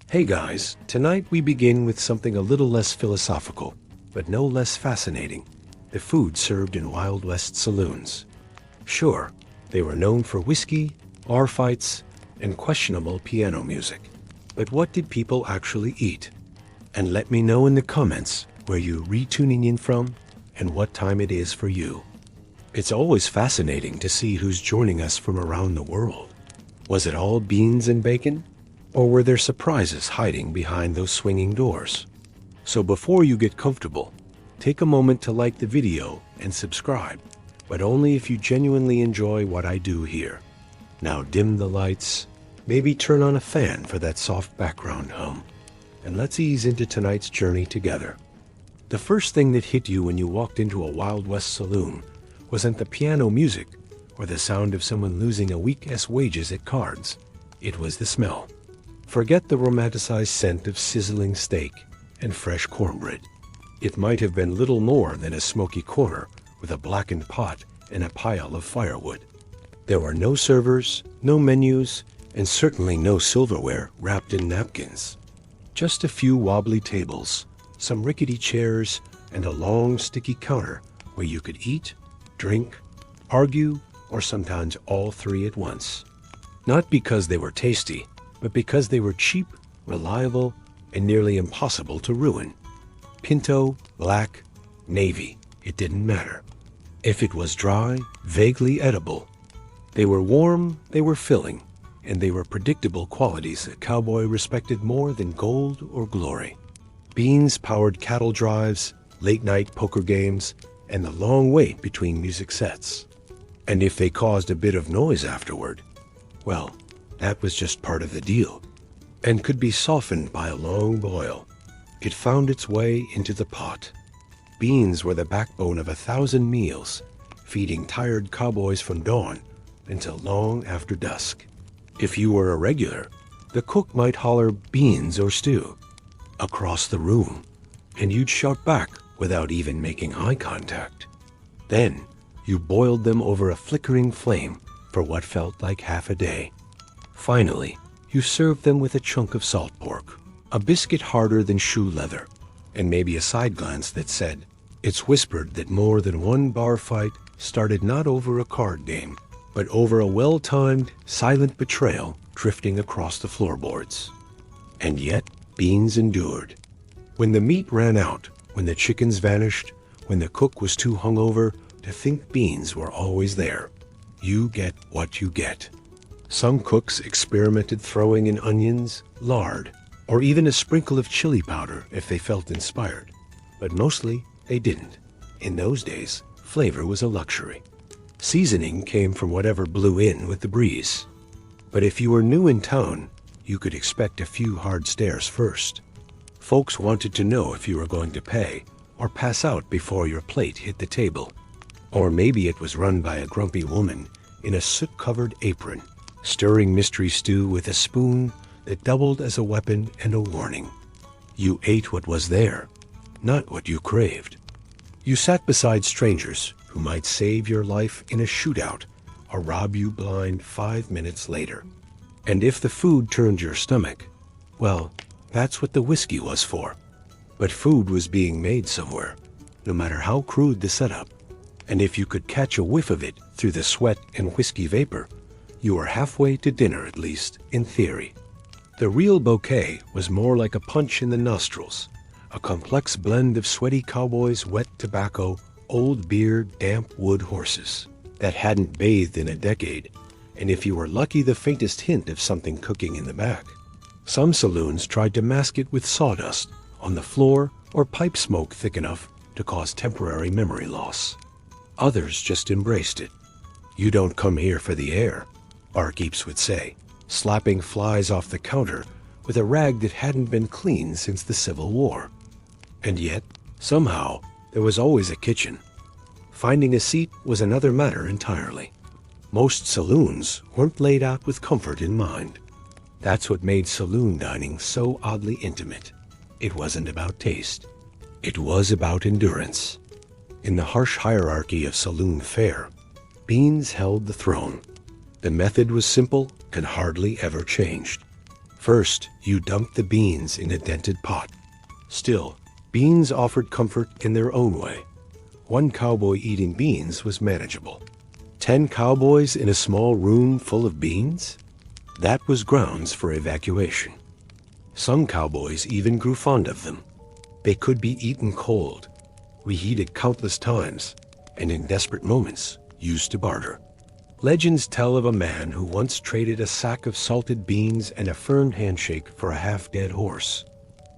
Hey guys, tonight we begin with something a little less philosophical, but no less fascinating: the food served in Wild West saloons. Sure, they were known for whiskey, bar fights, and questionable piano music. But what did people actually eat? And let me know in the comments where you're retuning in from and what time it is for you. It's always fascinating to see who's joining us from around the world. Was it all beans and bacon? Or were there surprises hiding behind those swinging doors? So before you get comfortable, take a moment to like the video and subscribe, but only if you genuinely enjoy what I do here. Now dim the lights, maybe turn on a fan for that soft background hum, and let's ease into tonight's journey together. The first thing that hit you when you walked into a Wild West saloon wasn't the piano music or the sound of someone losing a week's wages at cards. It was the smell. Forget the romanticized scent of sizzling steak and fresh cornbread. It might have been little more than a smoky corner with a blackened pot and a pile of firewood. There were no servers, no menus, and certainly no silverware wrapped in napkins. Just a few wobbly tables, some rickety chairs, and a long, sticky counter where you could eat, drink, argue, or sometimes all three at once. Not because they were tasty, but because they were cheap, reliable, and nearly impossible to ruin. Pinto, black, navy, it didn't matter. If it was dry, vaguely edible. They were warm, they were filling, and they were predictable qualities a cowboy respected more than gold or glory. Beans powered cattle drives, late-night poker games, and the long wait between music sets. And if they caused a bit of noise afterward, well, that was just part of the deal, and could be softened by a long boil. It found its way into the pot. Beans were the backbone of 1,000 meals, feeding tired cowboys from dawn until long after dusk. If you were a regular, the cook might holler beans or stew across the room, and you'd shout back without even making eye contact. Then you boiled them over a flickering flame for what felt like half a day. Finally, you served them with a chunk of salt pork, a biscuit harder than shoe leather, and maybe a side glance that said, "It's whispered that more than one bar fight started not over a card game, but over a well-timed, silent betrayal drifting across the floorboards." And yet, beans endured. When the meat ran out, when the chickens vanished, when the cook was too hungover to think, beans were always there. You get what you get. Some cooks experimented throwing in onions, lard, or even a sprinkle of chili powder if they felt inspired. But mostly, they didn't. In those days, flavor was a luxury. Seasoning came from whatever blew in with the breeze. But if you were new in town, you could expect a few hard stares first. Folks wanted to know if you were going to pay or pass out before your plate hit the table. Or maybe it was run by a grumpy woman in a soot-covered apron, stirring mystery stew with a spoon that doubled as a weapon and a warning. You ate what was there, not what you craved. You sat beside strangers who might save your life in a shootout or rob you blind 5 minutes later. And if the food turned your stomach, well, that's what the whiskey was for. But food was being made somewhere, no matter how crude the setup. And if you could catch a whiff of it through the sweat and whiskey vapor, you were halfway to dinner, at least in theory. The real bouquet was more like a punch in the nostrils, a complex blend of sweaty cowboys, wet tobacco, old beer, damp wood horses that hadn't bathed in a decade, and if you were lucky, the faintest hint of something cooking in the back. Some saloons tried to mask it with sawdust on the floor or pipe smoke thick enough to cause temporary memory loss. Others just embraced it. "You don't come here for the air," barkeeps would say, slapping flies off the counter with a rag that hadn't been cleaned since the Civil War. And yet, somehow, there was always a kitchen. Finding a seat was another matter entirely. Most saloons weren't laid out with comfort in mind. That's what made saloon dining so oddly intimate. It wasn't about taste. It was about endurance. In the harsh hierarchy of saloon fare, beans held the throne. The method was simple and hardly ever changed. First, you dumped the beans in a dented pot. Still, beans offered comfort in their own way. One cowboy eating beans was manageable. 10 cowboys in a small room full of beans? That was grounds for evacuation. Some cowboys even grew fond of them. They could be eaten cold, reheated countless times, and in desperate moments, used to barter. Legends tell of a man who once traded a sack of salted beans and a firm handshake for a half-dead horse.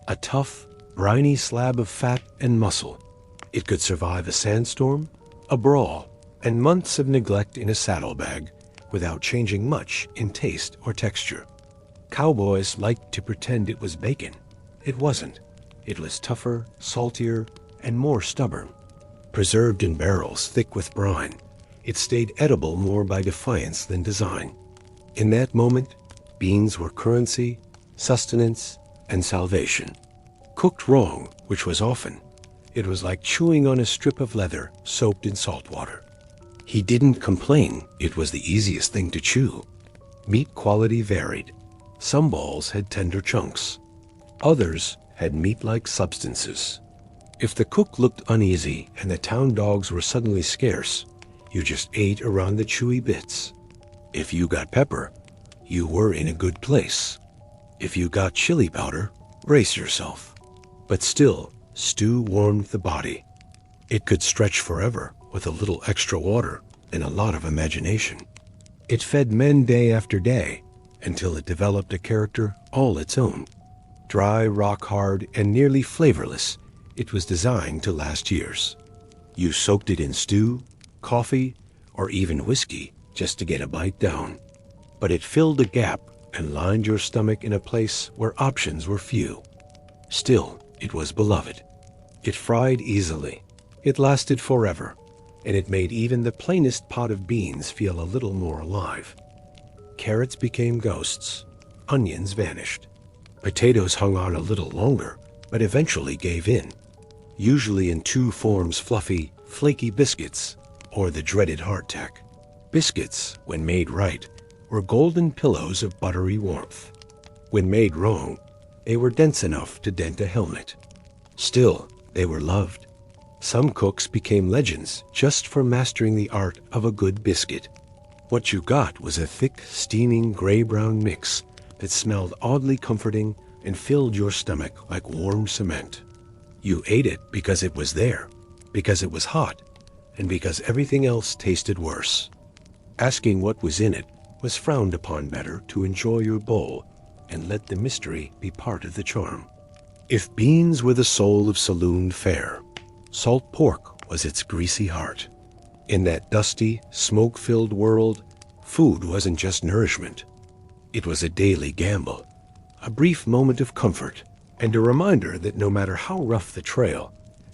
A tough, briny slab of fat and muscle. It could survive a sandstorm, a brawl, and months of neglect in a saddlebag without changing much in taste or texture. Cowboys liked to pretend it was bacon. It wasn't. It was tougher, saltier, and more stubborn. Preserved in barrels thick with brine, it stayed edible more by defiance than design. In that moment, beans were currency, sustenance, and salvation. Cooked wrong, which was often, it was like chewing on a strip of leather soaked in salt water. He didn't complain it was the easiest thing to chew. Meat quality varied. Some balls had tender chunks. Others had meat-like substances. If the cook looked uneasy and the town dogs were suddenly scarce, you just ate around the chewy bits. If you got pepper, you were in a good place. If you got chili powder, brace yourself. But still, stew warmed the body. It could stretch forever with a little extra water and a lot of imagination. It fed men day after day until it developed a character all its own. Dry, rock-hard, and nearly flavorless, it was designed to last years. You soaked it in stew, coffee, or even whiskey just to get a bite down. But it filled a gap and lined your stomach in a place where options were few. Still, it was beloved. It fried easily. It lasted forever, and it made even the plainest pot of beans feel a little more alive. Carrots became ghosts. Onions vanished. Potatoes hung on a little longer, but eventually gave in. Usually in two forms: fluffy, flaky biscuits, or the dreaded hardtack. Biscuits, when made right, were golden pillows of buttery warmth. When made wrong, they were dense enough to dent a helmet. Still, they were loved. Some cooks became legends just for mastering the art of a good biscuit. What you got was a thick, steaming gray-brown mix that smelled oddly comforting and filled your stomach like warm cement. You ate it because it was there, because it was hot, and because everything else tasted worse. Asking what was in it was frowned upon. Better to enjoy your bowl and let the mystery be part of the charm. If beans were the soul of saloon fare, salt pork was its greasy heart. In that dusty, smoke-filled world, food wasn't just nourishment. It was a daily gamble, a brief moment of comfort, and a reminder that no matter how rough the trail,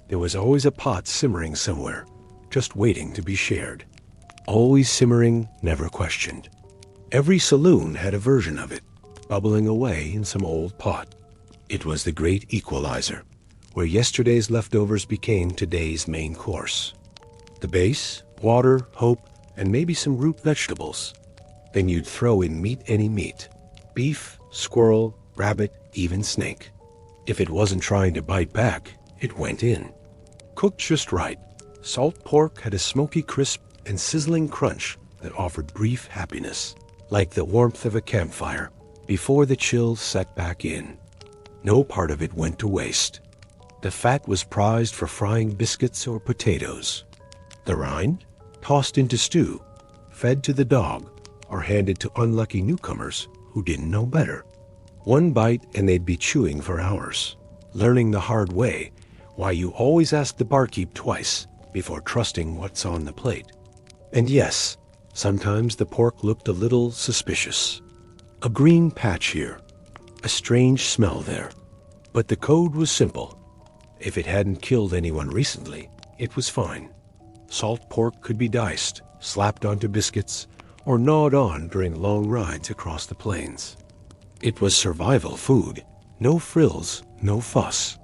there was always a pot simmering somewhere, just waiting to be shared. Always simmering, never questioned. Every saloon had a version of it, bubbling away in some old pot. It was the great equalizer, where yesterday's leftovers became today's main course. The base, water, hope, and maybe some root vegetables. Then you'd throw in any meat. Beef, squirrel, rabbit, even snake. If it wasn't trying to bite back, it went in. Cooked just right, salt pork had a smoky crisp and sizzling crunch that offered brief happiness, like the warmth of a campfire before the chill set back in. No part of it went to waste. The fat was prized for frying biscuits or potatoes. The rind, tossed into stew, fed to the dog, or handed to unlucky newcomers who didn't know better. One bite and they'd be chewing for hours, learning the hard way why you always ask the barkeep twice before trusting what's on the plate. And yes, sometimes the pork looked a little suspicious. A green patch here, a strange smell there. But the code was simple. If it hadn't killed anyone recently, it was fine. Salt pork could be diced, slapped onto biscuits, or gnawed on during long rides across the plains. It was survival food. No frills, no fuss.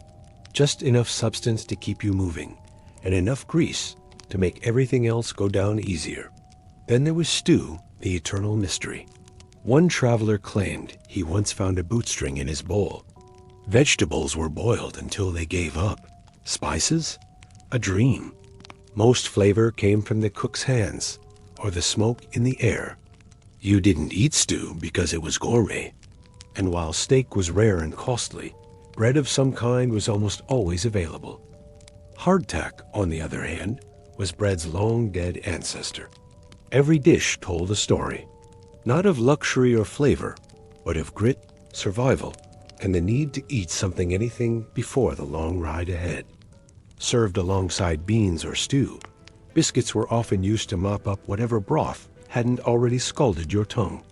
Just enough substance to keep you moving, and enough grease to make everything else go down easier. Then there was stew, the eternal mystery. One traveler claimed he once found a bootstring in his bowl. Vegetables were boiled until they gave up. Spices? A dream. Most flavor came from the cook's hands or the smoke in the air. You didn't eat stew because it was gourmet. And while steak was rare and costly, bread of some kind was almost always available. Hardtack, on the other hand, was bread's long-dead ancestor. Every dish told a story, not of luxury or flavor, but of grit, survival, and the need to eat anything before the long ride ahead. Served alongside beans or stew, biscuits were often used to mop up whatever broth hadn't already scalded your tongue.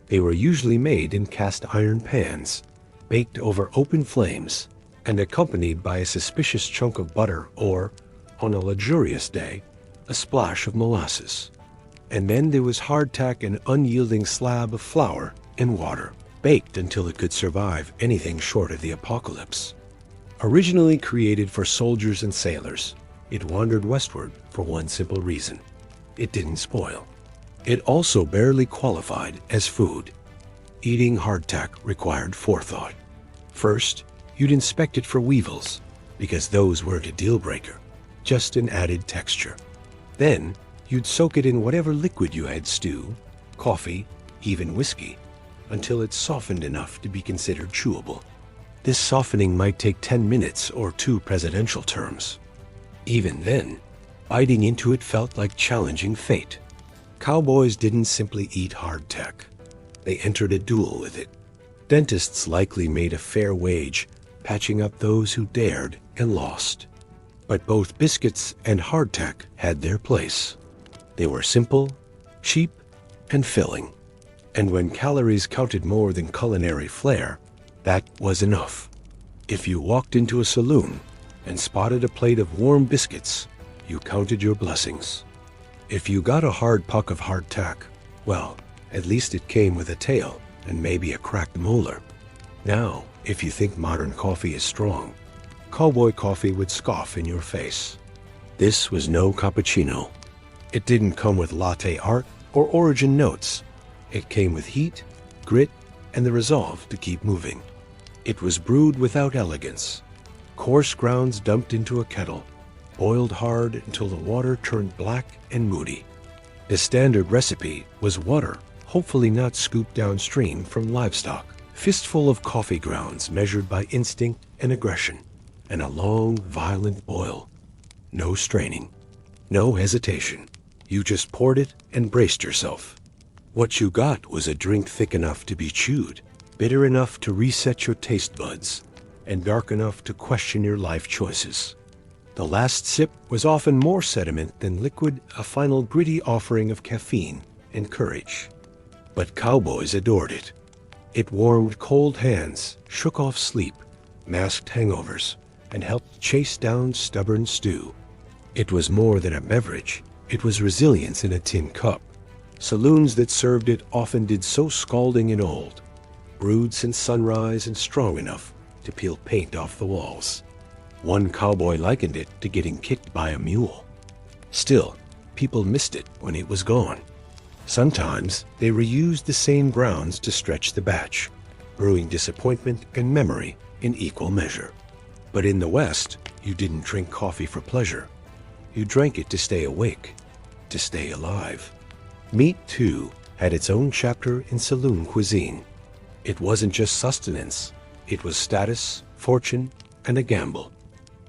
They were usually made in cast iron pans, baked over open flames, and accompanied by a suspicious chunk of butter or, on a luxurious day, a splash of molasses. And then there was hardtack, an unyielding slab of flour and water, baked until it could survive anything short of the apocalypse. Originally created for soldiers and sailors, it wandered westward for one simple reason: it didn't spoil. It also barely qualified as food. Eating hardtack required forethought. First, you'd inspect it for weevils, because those weren't a deal breaker, just an added texture. Then, you'd soak it in whatever liquid you had: stew, coffee, even whiskey, until it softened enough to be considered chewable. This softening might take 10 minutes or 2 presidential terms. Even then, biting into it felt like challenging fate. Cowboys didn't simply eat hardtack. They entered a duel with it. Dentists likely made a fair wage, patching up those who dared and lost. But both biscuits and hardtack had their place. They were simple, cheap, and filling. And when calories counted more than culinary flair, that was enough. If you walked into a saloon and spotted a plate of warm biscuits, you counted your blessings. If you got a hard puck of hardtack, well, at least it came with a tail and maybe a cracked molar. Now, if you think modern coffee is strong, cowboy coffee would scoff in your face. This was no cappuccino. It didn't come with latte art or origin notes. It came with heat, grit, and the resolve to keep moving. It was brewed without elegance. Coarse grounds dumped into a kettle, boiled hard until the water turned black and moody. The standard recipe was water, hopefully not scooped downstream from livestock, fistful of coffee grounds measured by instinct and aggression, and a long, violent boil. No straining, no hesitation. You just poured it and braced yourself. What you got was a drink thick enough to be chewed, bitter enough to reset your taste buds, and dark enough to question your life choices. The last sip was often more sediment than liquid, a final gritty offering of caffeine and courage. But cowboys adored it. It warmed cold hands, shook off sleep, masked hangovers, and helped chase down stubborn stew. It was more than a beverage. It was resilience in a tin cup. Saloons that served it often did so scalding and old, brewed since sunrise and strong enough to peel paint off the walls. One cowboy likened it to getting kicked by a mule. Still, people missed it when it was gone. Sometimes they reused the same grounds to stretch the batch, brewing disappointment and memory in equal measure. But in the West, you didn't drink coffee for pleasure. You drank it to stay awake, to stay alive. Meat, too, had its own chapter in saloon cuisine. It wasn't just sustenance. It was status, fortune, and a gamble.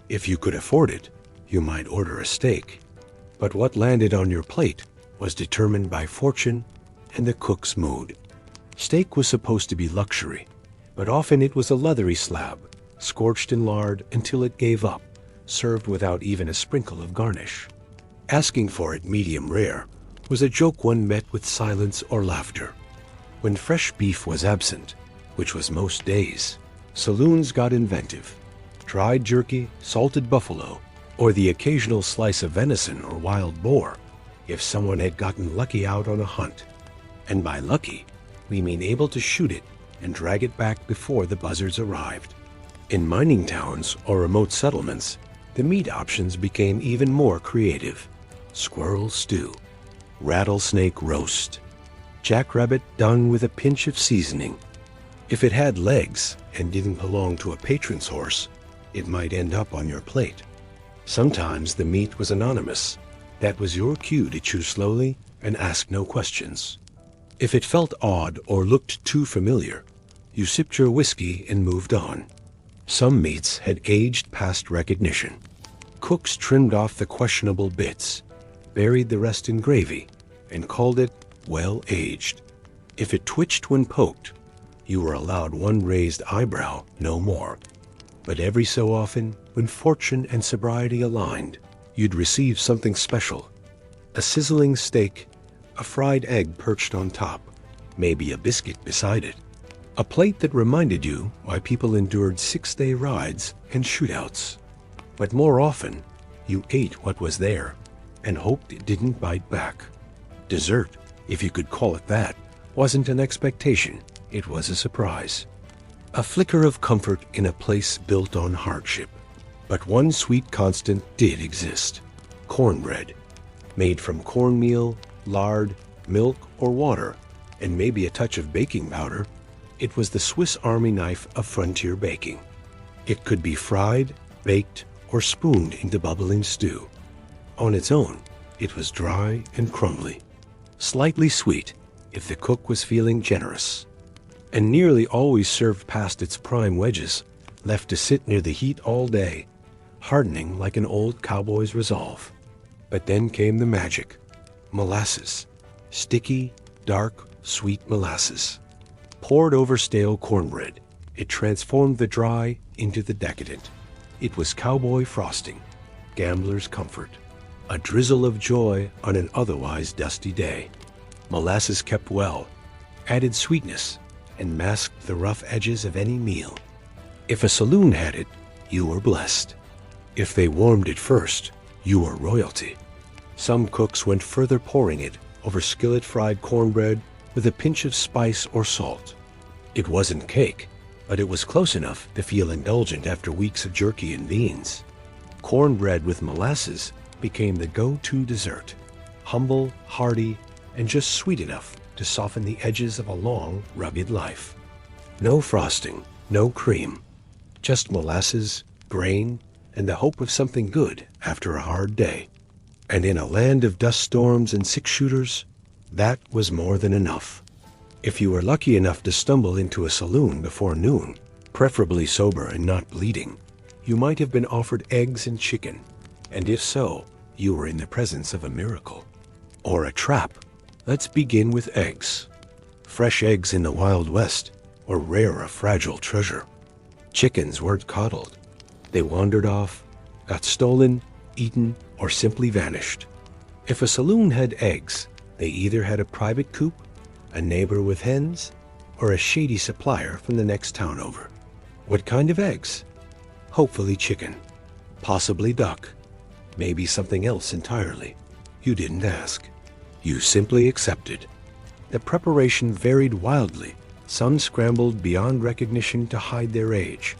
If you could afford it, you might order a steak. But what landed on your plate was determined by fortune and the cook's mood. Steak was supposed to be luxury, but often it was a leathery slab, scorched in lard until it gave up, served without even a sprinkle of garnish. Asking for it medium rare was a joke one met with silence or laughter. When fresh beef was absent, which was most days, saloons got inventive. Dried jerky, salted buffalo, or the occasional slice of venison or wild boar, if someone had gotten lucky out on a hunt. And by lucky, we mean able to shoot it and drag it back before the buzzards arrived. In mining towns or remote settlements, the meat options became even more creative. Squirrel stew, rattlesnake roast, jackrabbit done with a pinch of seasoning. If it had legs and didn't belong to a patron's horse, it might end up on your plate. Sometimes the meat was anonymous. That was your cue to chew slowly and ask no questions. If it felt odd or looked too familiar, you sipped your whiskey and moved on. Some meats had aged past recognition. Cooks trimmed off the questionable bits, buried the rest in gravy, and called it well-aged. If it twitched when poked, you were allowed one raised eyebrow, no more. But every so often, when fortune and sobriety aligned, you'd receive something special. A sizzling steak, a fried egg perched on top, maybe a biscuit beside it. A plate that reminded you why people endured 6-day rides and shootouts. But more often, you ate what was there and hoped it didn't bite back. Dessert, if you could call it that, wasn't an expectation, it was a surprise. A flicker of comfort in a place built on hardship. But one sweet constant did exist: cornbread. Made from cornmeal, lard, milk, or water, and maybe a touch of baking powder, it was the Swiss Army knife of frontier baking. It could be fried, baked, or spooned into bubbling stew. On its own, it was dry and crumbly, slightly sweet if the cook was feeling generous, and nearly always served past its prime wedges, left to sit near the heat all day, hardening like an old cowboy's resolve. But then came the magic: molasses. Sticky, dark, sweet molasses. Poured over stale cornbread, it transformed the dry into the decadent. It was cowboy frosting, gambler's comfort, a drizzle of joy on an otherwise dusty day. Molasses kept well, added sweetness, and masked the rough edges of any meal. If a saloon had it, you were blessed. If they warmed it first, you were royalty. Some cooks went further, pouring it over skillet-fried cornbread with a pinch of spice or salt. It wasn't cake, but it was close enough to feel indulgent after weeks of jerky and beans. Cornbread with molasses became the go-to dessert, humble, hearty, and just sweet enough to soften the edges of a long, rugged life. No frosting, no cream, just molasses, grain, and the hope of something good after a hard day. And in a land of dust storms and six-shooters, that was more than enough. If you were lucky enough to stumble into a saloon before noon, preferably sober and not bleeding, you might have been offered eggs and chicken, and if so, you were in the presence of a miracle. Or a trap. Let's begin with eggs. Fresh eggs in the Wild West were rare, a fragile treasure. Chickens weren't coddled. They wandered off, got stolen, eaten, or simply vanished. If a saloon had eggs, they either had a private coop, a neighbor with hens, or a shady supplier from the next town over. What kind of eggs? Hopefully chicken, possibly duck, maybe something else entirely. You didn't ask. You simply accepted. The preparation varied wildly. Some scrambled beyond recognition to hide their age.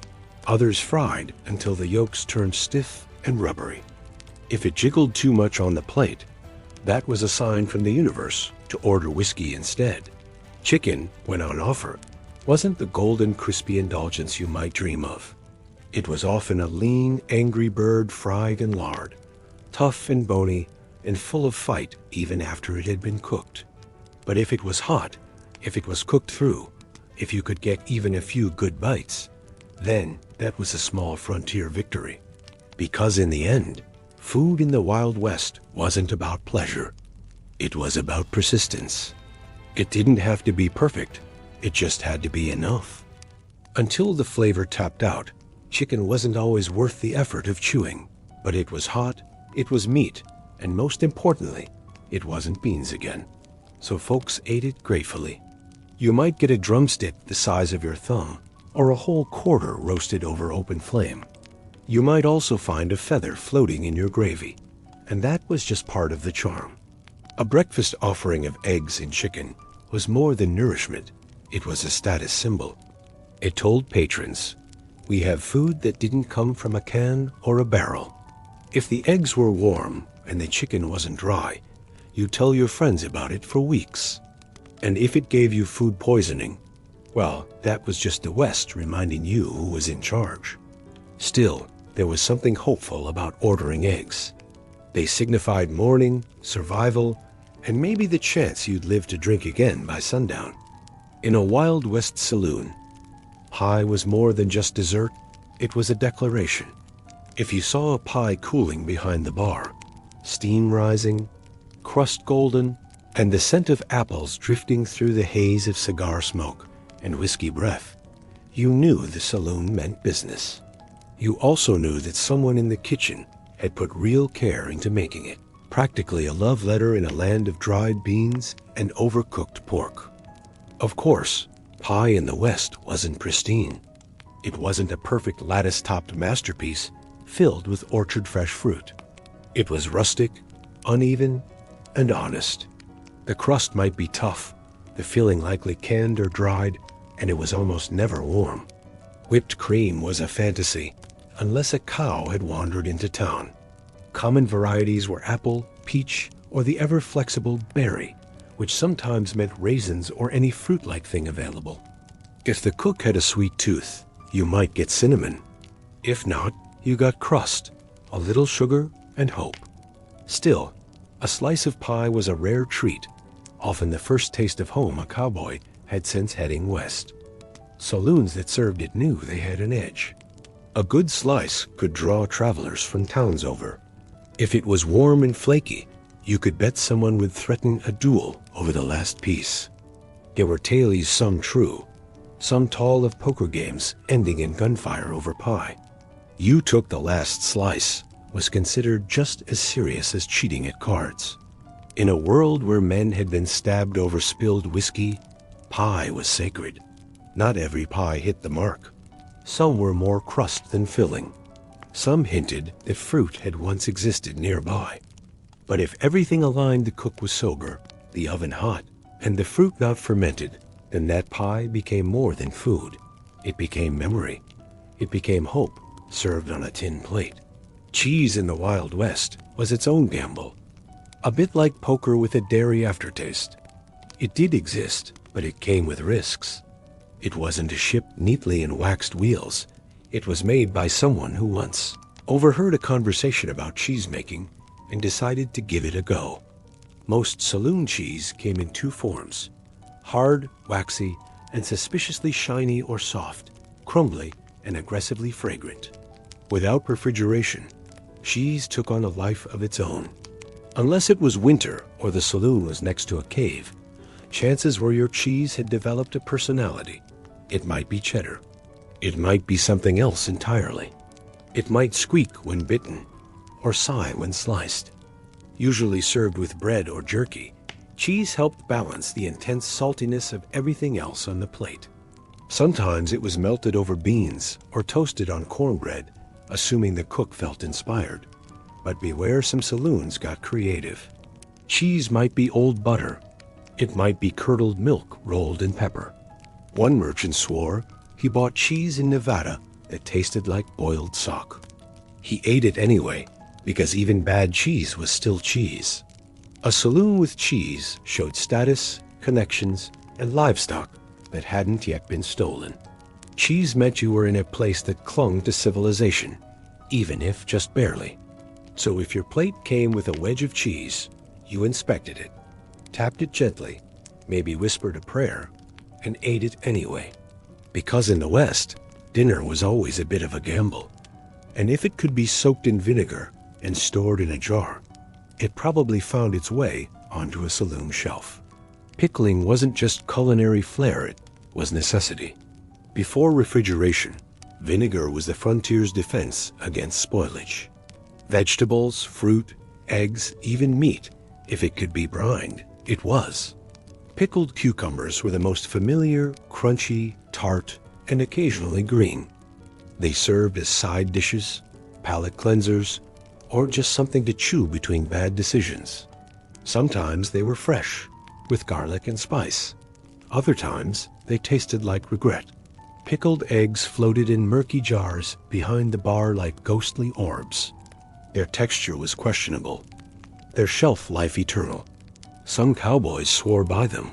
Others fried until the yolks turned stiff and rubbery. If it jiggled too much on the plate, that was a sign from the universe to order whiskey instead. Chicken, when on offer, wasn't the golden, crispy indulgence you might dream of. It was often a lean, angry bird fried in lard, tough and bony, and full of fight even after it had been cooked. But if it was hot, if it was cooked through, if you could get even a few good bites, then that was a small frontier victory. Because in the end, food in the Wild West wasn't about pleasure. It was about persistence. It didn't have to be perfect. It just had to be enough. Until the flavor tapped out, chicken wasn't always worth the effort of chewing. But it was hot, it was meat, and most importantly, it wasn't beans again. So folks ate it gratefully. You might get a drumstick the size of your thumb, or a whole quarter roasted over open flame. You might also find a feather floating in your gravy, and that was just part of the charm. A breakfast offering of eggs and chicken was more than nourishment. It was a status symbol. It told patrons, we have food that didn't come from a can or a barrel. If the eggs were warm and the chicken wasn't dry, you'd tell your friends about it for weeks. And if it gave you food poisoning, well, that was just the West reminding you who was in charge. Still, there was something hopeful about ordering eggs. They signified morning, survival, and maybe the chance you'd live to drink again by sundown. In a Wild West saloon, pie was more than just dessert, it was a declaration. If you saw a pie cooling behind the bar, steam rising, crust golden, and the scent of apples drifting through the haze of cigar smoke and whiskey breath, you knew the saloon meant business. You also knew that someone in the kitchen had put real care into making it, practically a love letter in a land of dried beans and overcooked pork. Of course, pie in the West wasn't pristine. It wasn't a perfect lattice-topped masterpiece filled with orchard-fresh fruit. It was rustic, uneven, and honest. The crust might be tough, the filling likely canned or dried, and it was almost never warm. Whipped cream was a fantasy, unless a cow had wandered into town. Common varieties were apple, peach, or the ever-flexible berry, which sometimes meant raisins or any fruit-like thing available. If the cook had a sweet tooth, you might get cinnamon. If not, you got crust, a little sugar, and hope. Still, a slice of pie was a rare treat, often the first taste of home a cowboy had since heading west. Saloons that served it knew they had an edge. A good slice could draw travelers from towns over. If it was warm and flaky, you could bet someone would threaten a duel over the last piece. There were tales, some true, some tall of poker games ending in gunfire over pie. You took the last slice was considered just as serious as cheating at cards. In a world where men had been stabbed over spilled whiskey, pie was sacred. Not every pie hit the mark. Some were more crust than filling. Some hinted that fruit had once existed nearby. But if everything aligned, the cook was sober, the oven hot, and the fruit not fermented, then that pie became more than food. It became memory. It became hope, served on a tin plate. Cheese in the Wild West was its own gamble. A bit like poker with a dairy aftertaste. It did exist, but it came with risks. It wasn't a ship neatly in waxed wheels. It was made by someone who once overheard a conversation about cheese making and decided to give it a go. Most saloon cheese came in two forms: hard, waxy, and suspiciously shiny or soft, crumbly, and aggressively fragrant. Without refrigeration, cheese took on a life of its own. Unless it was winter or the saloon was next to a cave, chances were your cheese had developed a personality. It might be cheddar. It might be something else entirely. It might squeak when bitten, or sigh when sliced. Usually served with bread or jerky, cheese helped balance the intense saltiness of everything else on the plate. Sometimes it was melted over beans or toasted on cornbread, assuming the cook felt inspired. But beware, some saloons got creative. Cheese might be old butter. It might be curdled milk rolled in pepper. One merchant swore he bought cheese in Nevada that tasted like boiled sock. He ate it anyway, because even bad cheese was still cheese. A saloon with cheese showed status, connections, and livestock that hadn't yet been stolen. Cheese meant you were in a place that clung to civilization, even if just barely. So if your plate came with a wedge of cheese, you inspected it, tapped it gently, maybe whispered a prayer, and ate it anyway. Because in the West, dinner was always a bit of a gamble. And if it could be soaked in vinegar and stored in a jar, it probably found its way onto a saloon shelf. Pickling wasn't just culinary flair, it was necessity. Before refrigeration, vinegar was the frontier's defense against spoilage. Vegetables, fruit, eggs, even meat, if it could be brined, it was. Pickled cucumbers were the most familiar, crunchy, tart, and occasionally green. They served as side dishes, palate cleansers, or just something to chew between bad decisions. Sometimes they were fresh, with garlic and spice. Other times, they tasted like regret. Pickled eggs floated in murky jars behind the bar like ghostly orbs. Their texture was questionable, their shelf life eternal. Some cowboys swore by them.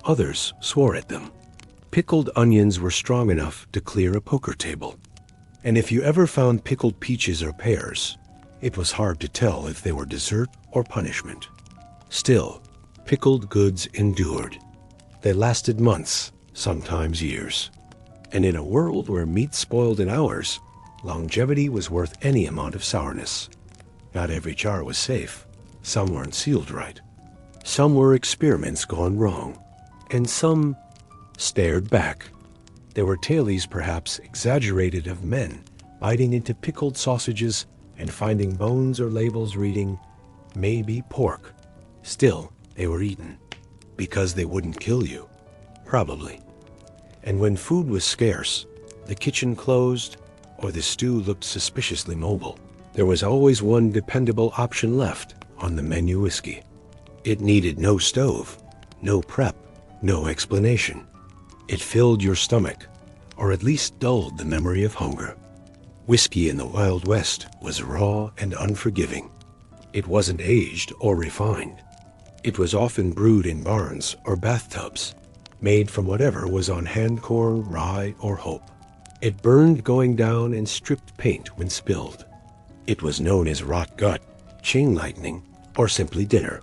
Others swore at them. Pickled onions were strong enough to clear a poker table. And if you ever found pickled peaches or pears, it was hard to tell if they were dessert or punishment. Still, pickled goods endured. They lasted months, sometimes years. And in a world where meat spoiled in hours, longevity was worth any amount of sourness. Not every jar was safe. Some weren't sealed right. Some were experiments gone wrong. And some stared back. There were tales perhaps exaggerated of men biting into pickled sausages and finding bones or labels reading, "Maybe pork." Still, they were eaten. Because they wouldn't kill you. Probably. And when food was scarce, the kitchen closed, or the stew looked suspiciously mobile, there was always one dependable option left on the menu: whiskey. It needed no stove, no prep, no explanation. It filled your stomach, or at least dulled the memory of hunger. Whiskey in the Wild West was raw and unforgiving. It wasn't aged or refined. It was often brewed in barns or bathtubs, made from whatever was on hand corn, rye, or hope. It burned going down and stripped paint when spilled. It was known as rot gut, chain lightning, or simply dinner.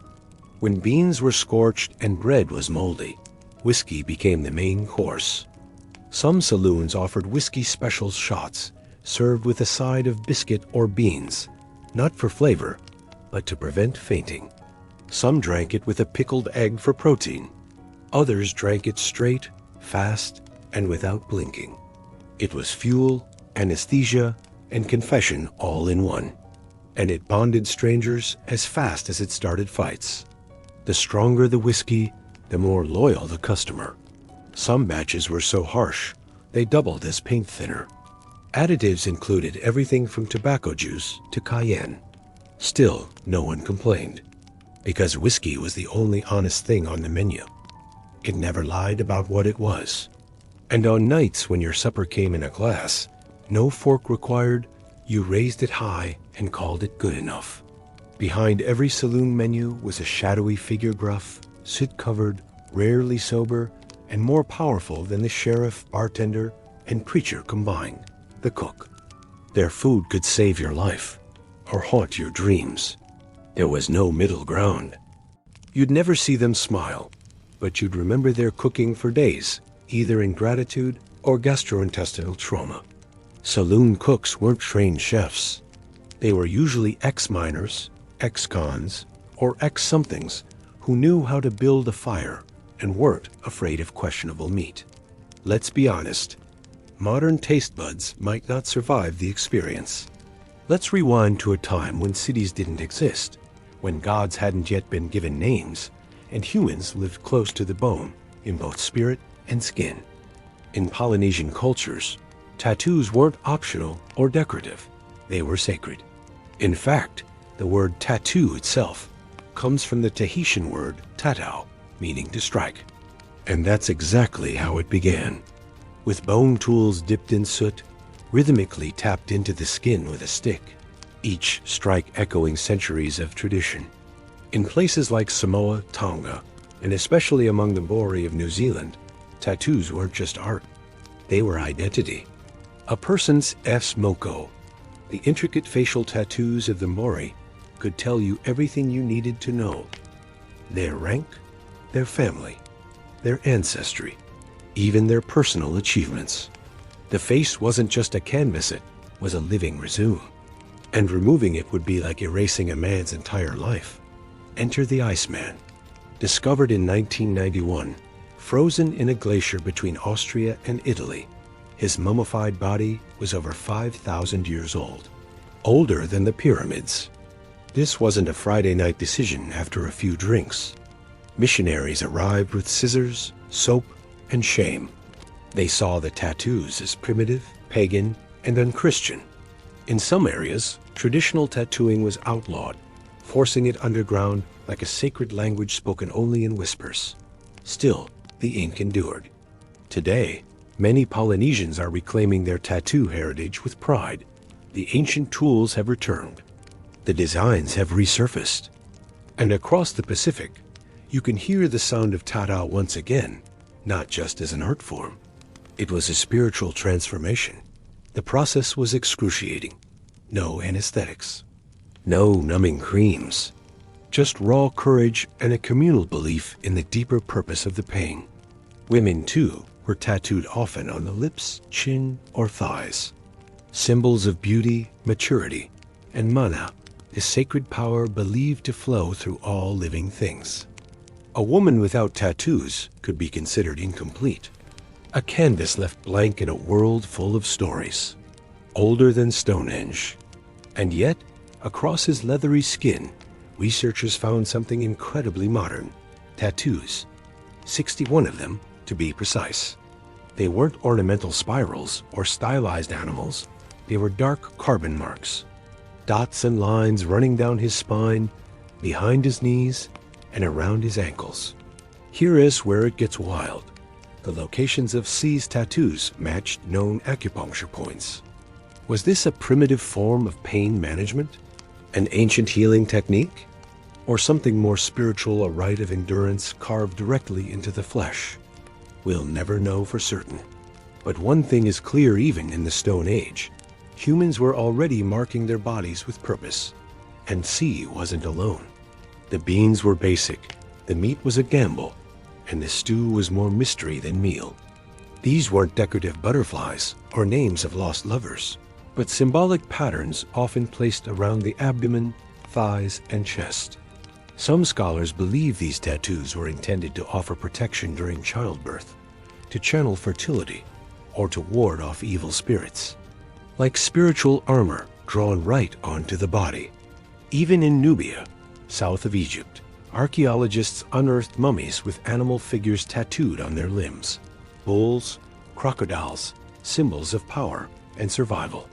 When beans were scorched and bread was moldy, whiskey became the main course. Some saloons offered whiskey special shots, served with a side of biscuit or beans, not for flavor, but to prevent fainting. Some drank it with a pickled egg for protein. Others drank it straight, fast, and without blinking. It was fuel, anesthesia, and confession all in one. And it bonded strangers as fast as it started fights. The stronger the whiskey, the more loyal the customer. Some batches were so harsh, they doubled as paint thinner. Additives included everything from tobacco juice to cayenne. Still, no one complained, because whiskey was the only honest thing on the menu. It never lied about what it was. And on nights when your supper came in a glass, no fork required, you raised it high and called it good enough. Behind every saloon menu was a shadowy figure, gruff, soot-covered, rarely sober, and more powerful than the sheriff, bartender, and preacher combined, the cook. Their food could save your life or haunt your dreams. There was no middle ground. You'd never see them smile, but you'd remember their cooking for days, either in gratitude or gastrointestinal trauma. Saloon cooks weren't trained chefs. They were usually ex-miners, ex-cons, or ex-somethings who knew how to build a fire and weren't afraid of questionable meat. Let's be honest, modern taste buds might not survive the experience. Let's rewind to a time when cities didn't exist, when gods hadn't yet been given names, and humans lived close to the bone in both spirit and skin. In Polynesian cultures, tattoos weren't optional or decorative. They were sacred. In fact, the word tattoo itself comes from the Tahitian word tatau, meaning to strike. And that's exactly how it began. With bone tools dipped in soot, rhythmically tapped into the skin with a stick, each strike echoing centuries of tradition. In places like Samoa, Tonga, and especially among the Maori of New Zealand, tattoos weren't just art. They were identity. A person's moko, the intricate facial tattoos of the Maori, could tell you everything you needed to know. Their rank, their family, their ancestry, even their personal achievements. The face wasn't just a canvas, it was a living resume. And removing it would be like erasing a man's entire life. Enter the Iceman. Discovered in 1991, frozen in a glacier between Austria and Italy, his mummified body was over 5,000 years old, older than the pyramids. This wasn't a Friday night decision after a few drinks. Missionaries arrived with scissors, soap, and shame. They saw the tattoos as primitive, pagan, and unchristian. In some areas, traditional tattooing was outlawed, forcing it underground like a sacred language spoken only in whispers. Still, the ink endured. Today, many Polynesians are reclaiming their tattoo heritage with pride. The ancient tools have returned. The designs have resurfaced. And across the Pacific, You can hear the sound of Tada once again, not just as an art form. It was a spiritual transformation. The process was excruciating. No anesthetics. No numbing creams. Just raw courage and a communal belief in the deeper purpose of the pain. Women, too, were tattooed often on the lips, chin, or thighs. Symbols of beauty, maturity, and mana, the sacred power believed to flow through all living things. A woman without tattoos could be considered incomplete. A canvas left blank in a world full of stories. Older than Stonehenge. And yet, across his leathery skin, researchers found something incredibly modern. Tattoos. 61 of them, to be precise. They weren't ornamental spirals or stylized animals. They were dark carbon marks. Dots and lines running down his spine, behind his knees, and around his ankles. Here is where it gets wild. The locations of C's tattoos matched known acupuncture points. Was this a primitive form of pain management? An ancient healing technique? Or something more spiritual, a rite of endurance carved directly into the flesh? We'll never know for certain. But one thing is clear even in the Stone Age. Humans were already marking their bodies with purpose. And C wasn't alone. The beans were basic, the meat was a gamble, and the stew was more mystery than meal. These weren't decorative butterflies or names of lost lovers, but symbolic patterns often placed around the abdomen, thighs, and chest. Some scholars believe these tattoos were intended to offer protection during childbirth, to channel fertility, or to ward off evil spirits. Like spiritual armor drawn right onto the body. Even in Nubia, south of Egypt, archaeologists unearthed mummies with animal figures tattooed on their limbs. Bulls, crocodiles, symbols of power and survival.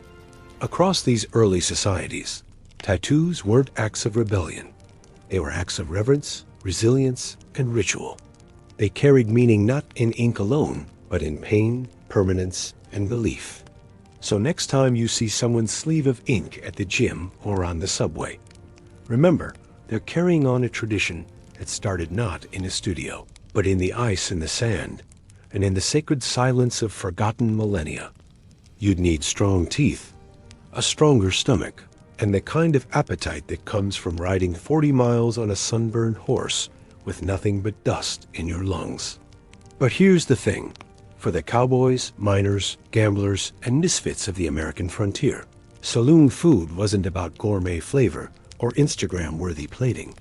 Across these early societies, tattoos weren't acts of rebellion. They were acts of reverence, resilience, and ritual. They carried meaning not in ink alone, but in pain, permanence, and belief. So next time you see someone's sleeve of ink at the gym or on the subway, remember, they're carrying on a tradition that started not in a studio, but in the ice and the sand, and in the sacred silence of forgotten millennia. You'd need strong teeth, a stronger stomach, and the kind of appetite that comes from riding 40 miles on a sunburned horse with nothing but dust in your lungs. But here's the thing. For the cowboys, miners, gamblers, and misfits of the American frontier, saloon food wasn't about gourmet flavor or Instagram-worthy plating.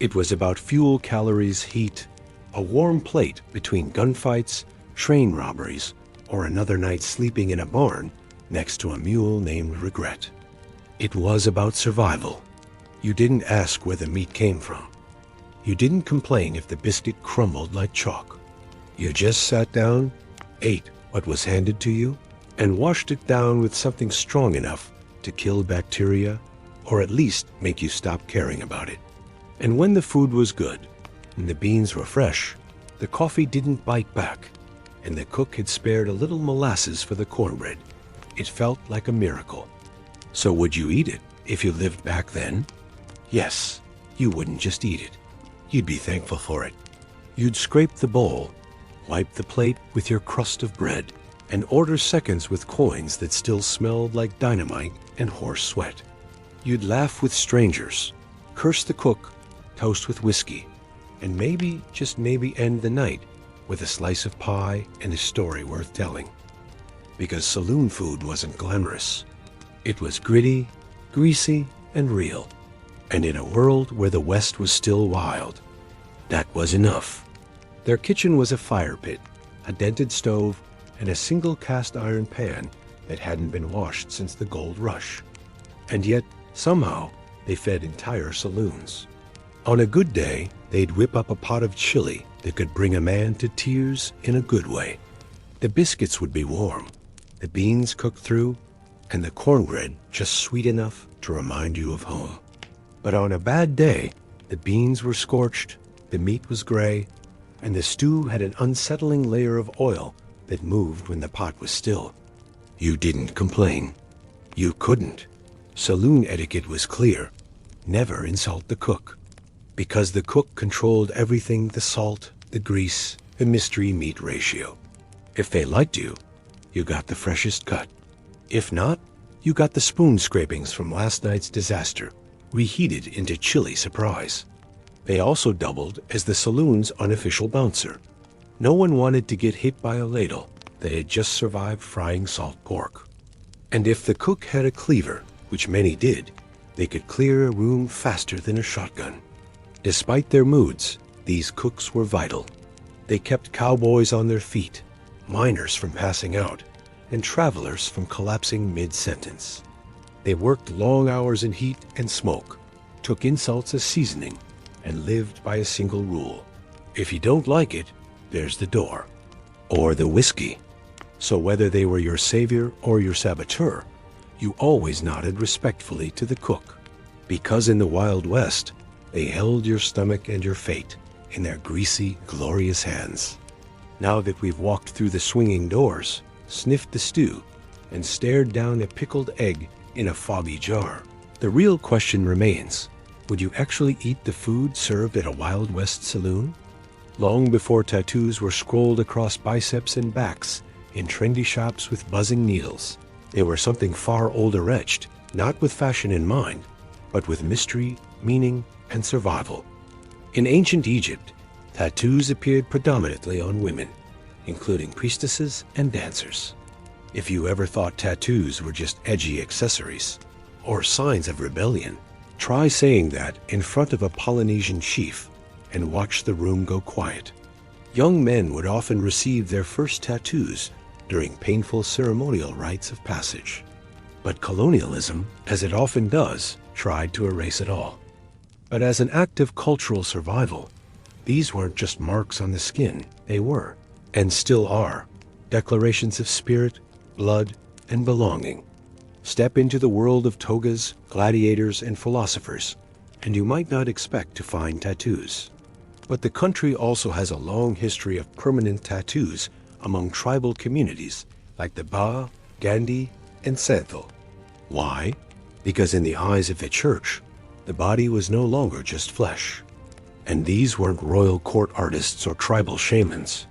It was about fuel, calories, heat, a warm plate between gunfights, train robberies, or another night sleeping in a barn next to a mule named Regret. It was about survival. You didn't ask where the meat came from. You didn't complain if the biscuit crumbled like chalk. You just sat down, ate what was handed to you, and washed it down with something strong enough to kill bacteria, or at least make you stop caring about it. And when the food was good, and the beans were fresh, the coffee didn't bite back, and the cook had spared a little molasses for the cornbread. It felt like a miracle. So would you eat it if you lived back then? Yes, you wouldn't just eat it. You'd be thankful for it. You'd scrape the bowl, wipe the plate with your crust of bread, and order seconds with coins that still smelled like dynamite and horse sweat. You'd laugh with strangers, curse the cook, toast with whiskey, and maybe, just maybe end the night with a slice of pie and a story worth telling. Because saloon food wasn't glamorous. It was gritty, greasy, and real. And in a world where the West was still wild, that was enough. Their kitchen was a fire pit, a dented stove, and a single cast iron pan that hadn't been washed since the gold rush. And yet, somehow, they fed entire saloons. On a good day, they'd whip up a pot of chili that could bring a man to tears in a good way. The biscuits would be warm, the beans cooked through, and the cornbread just sweet enough to remind you of home. But on a bad day, the beans were scorched, the meat was gray, and the stew had an unsettling layer of oil that moved when the pot was still. You didn't complain. You couldn't. Saloon etiquette was clear. Never insult the cook. Because the cook controlled everything: the salt, the grease, the mystery meat ratio. If they liked you, you got the freshest cut. If not, you got the spoon scrapings from last night's disaster, reheated into chili surprise. They also doubled as the saloon's unofficial bouncer. No one wanted to get hit by a ladle. They had just survived frying salt pork. And if the cook had a cleaver, which many did, they could clear a room faster than a shotgun. Despite their moods, these cooks were vital. They kept cowboys on their feet, miners from passing out, and travelers from collapsing mid-sentence. They worked long hours in heat and smoke, took insults as seasoning, and lived by a single rule: if you don't like it, there's the door. Or the whiskey. So whether they were your savior or your saboteur, you always nodded respectfully to the cook. Because in the Wild West, they held your stomach and your fate in their greasy, glorious hands. Now that we've walked through the swinging doors, sniffed the stew, and stared down a pickled egg in a foggy jar, the real question remains: would you actually eat the food served at a Wild West saloon? Long before tattoos were scrolled across biceps and backs in trendy shops with buzzing needles, they were something far older etched, not with fashion in mind, but with mystery, meaning, and survival. In ancient Egypt, tattoos appeared predominantly on women, including priestesses and dancers. If you ever thought tattoos were just edgy accessories or signs of rebellion, try saying that in front of a Polynesian chief and watch the room go quiet. Young men would often receive their first tattoos during painful ceremonial rites of passage. But colonialism, as it often does, tried to erase it all. But as an act of cultural survival, these weren't just marks on the skin. They were, and still are, declarations of spirit, blood, and belonging. Step into the world of togas, gladiators, and philosophers, and you might not expect to find tattoos. But the country also has a long history of permanent tattoos among tribal communities like the Ba, Gandhi, and Santhal. Why? Because in the eyes of the church, the body was no longer just flesh. And these weren't royal court artists or tribal shamans.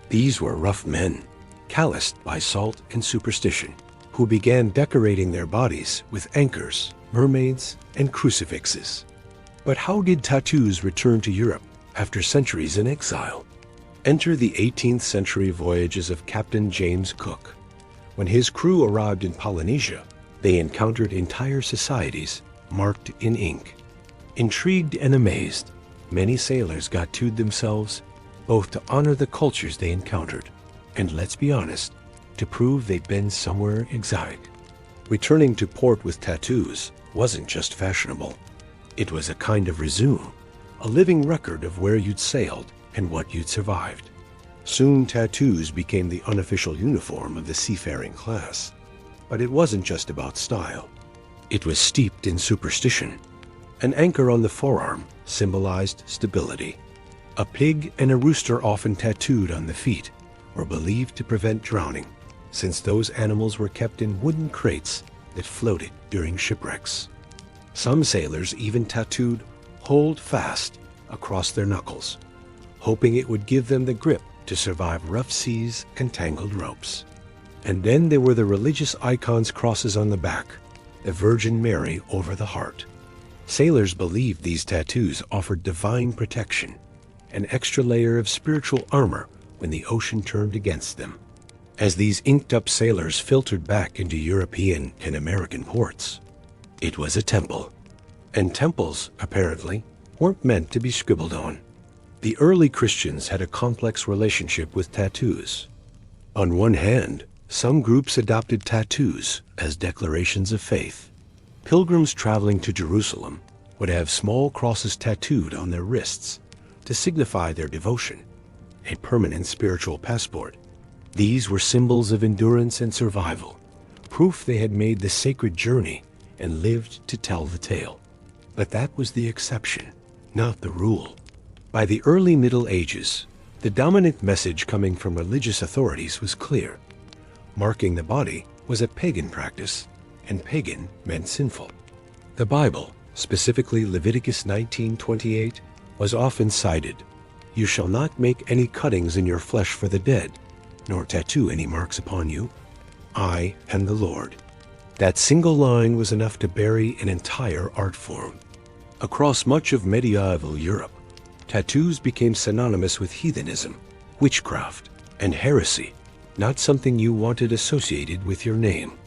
These were rough men, calloused by salt and superstition, who began decorating their bodies with anchors, mermaids, and crucifixes. But how did tattoos return to Europe after centuries in exile? Enter the 18th century voyages of Captain James Cook. When his crew arrived in Polynesia, they encountered entire societies marked in ink. Intrigued and amazed, many sailors got tattooed themselves, both to honor the cultures they encountered, and let's be honest, to prove they'd been somewhere exotic. Returning to port with tattoos wasn't just fashionable. It was a kind of resume, a living record of where you'd sailed and what you'd survived. Soon tattoos became the unofficial uniform of the seafaring class. But it wasn't just about style. It was steeped in superstition. An anchor on the forearm symbolized stability. A pig and a rooster, often tattooed on the feet, were believed to prevent drowning, since those animals were kept in wooden crates that floated during shipwrecks. Some sailors even tattooed "Hold Fast" across their knuckles, hoping it would give them the grip to survive rough seas and tangled ropes. And then there were the religious icons' crosses on the back, the Virgin Mary over the heart. Sailors believed these tattoos offered divine protection, an extra layer of spiritual armor when the ocean turned against them. As these inked-up sailors filtered back into European and American ports, it was a temple. And temples, apparently, weren't meant to be scribbled on. The early Christians had a complex relationship with tattoos. On one hand, some groups adopted tattoos as declarations of faith. Pilgrims traveling to Jerusalem would have small crosses tattooed on their wrists to signify their devotion, a permanent spiritual passport. These were symbols of endurance and survival, proof they had made the sacred journey and lived to tell the tale. But that was the exception, not the rule. By the early Middle Ages, the dominant message coming from religious authorities was clear. Marking the body was a pagan practice, and pagan meant sinful. The Bible, specifically Leviticus 19:28 was often cited. You shall not make any cuttings in your flesh for the dead, nor tattoo any marks upon you. I am the Lord. That single line was enough to bury an entire art form. Across much of medieval Europe, tattoos became synonymous with heathenism, witchcraft, and heresy, not something you wanted associated with your name.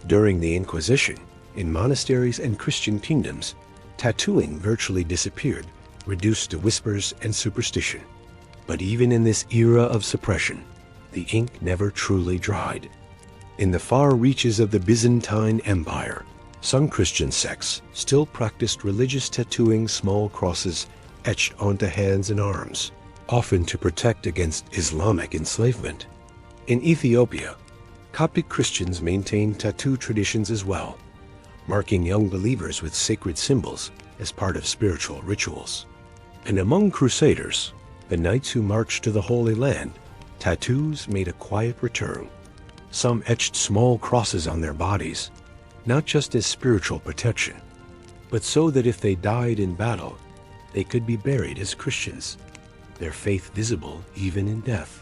During the Inquisition, in monasteries and Christian kingdoms, tattooing virtually disappeared, reduced to whispers and superstition. But even in this era of suppression, the ink never truly dried. In the far reaches of the Byzantine Empire, some Christian sects still practiced religious tattooing small crosses etched onto hands and arms, often to protect against Islamic enslavement. In Ethiopia, Coptic Christians maintained tattoo traditions as well, marking young believers with sacred symbols as part of spiritual rituals. And among Crusaders, the knights who marched to the Holy Land, tattoos made a quiet return. Some etched small crosses on their bodies, not just as spiritual protection, but so that if they died in battle, they could be buried as Christians, their faith visible even in death.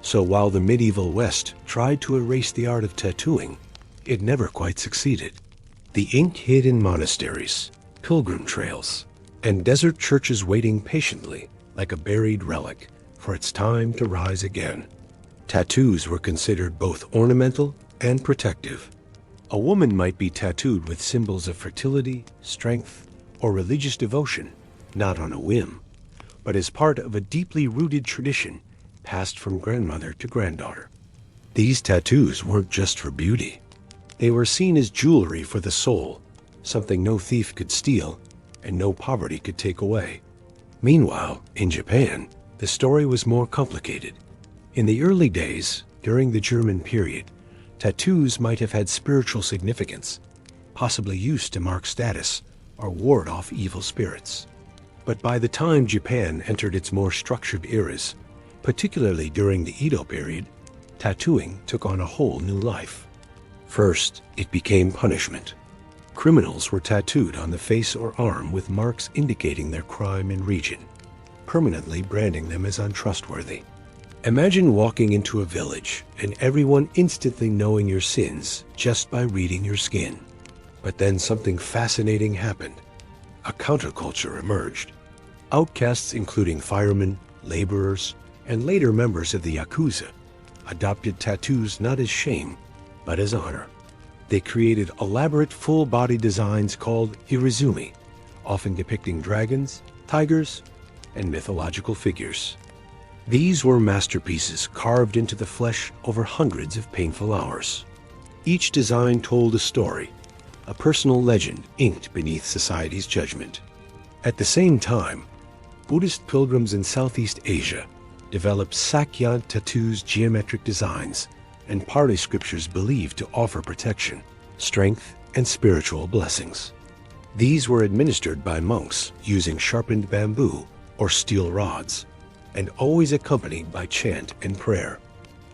So while the medieval West tried to erase the art of tattooing, it never quite succeeded. The ink hid in monasteries, pilgrim trails, and desert churches waiting patiently, like a buried relic, for its time to rise again. Tattoos were considered both ornamental and protective. A woman might be tattooed with symbols of fertility, strength, or religious devotion, not on a whim, but as part of a deeply rooted tradition passed from grandmother to granddaughter. These tattoos weren't just for beauty. They were seen as jewelry for the soul, something no thief could steal and no poverty could take away. Meanwhile, in Japan, the story was more complicated. In the early days, during the German period, tattoos might have had spiritual significance, possibly used to mark status or ward off evil spirits. But by the time Japan entered its more structured eras, particularly during the Edo period, tattooing took on a whole new life. First, it became punishment. Criminals were tattooed on the face or arm with marks indicating their crime and region, permanently branding them as untrustworthy. Imagine walking into a village and everyone instantly knowing your sins just by reading your skin. But then something fascinating happened. A counterculture emerged. Outcasts including firemen, laborers, and later members of the Yakuza adopted tattoos not as shame, but as honor. They created elaborate full-body designs called irizumi, often depicting dragons, tigers, and mythological figures. These were masterpieces carved into the flesh over hundreds of painful hours. Each design told a story, a personal legend inked beneath society's judgment. At the same time, Buddhist pilgrims in Southeast Asia developed Sakya tattoos, geometric designs, and Pali scriptures believed to offer protection, strength, and spiritual blessings. These were administered by monks using sharpened bamboo or steel rods, and always accompanied by chant and prayer.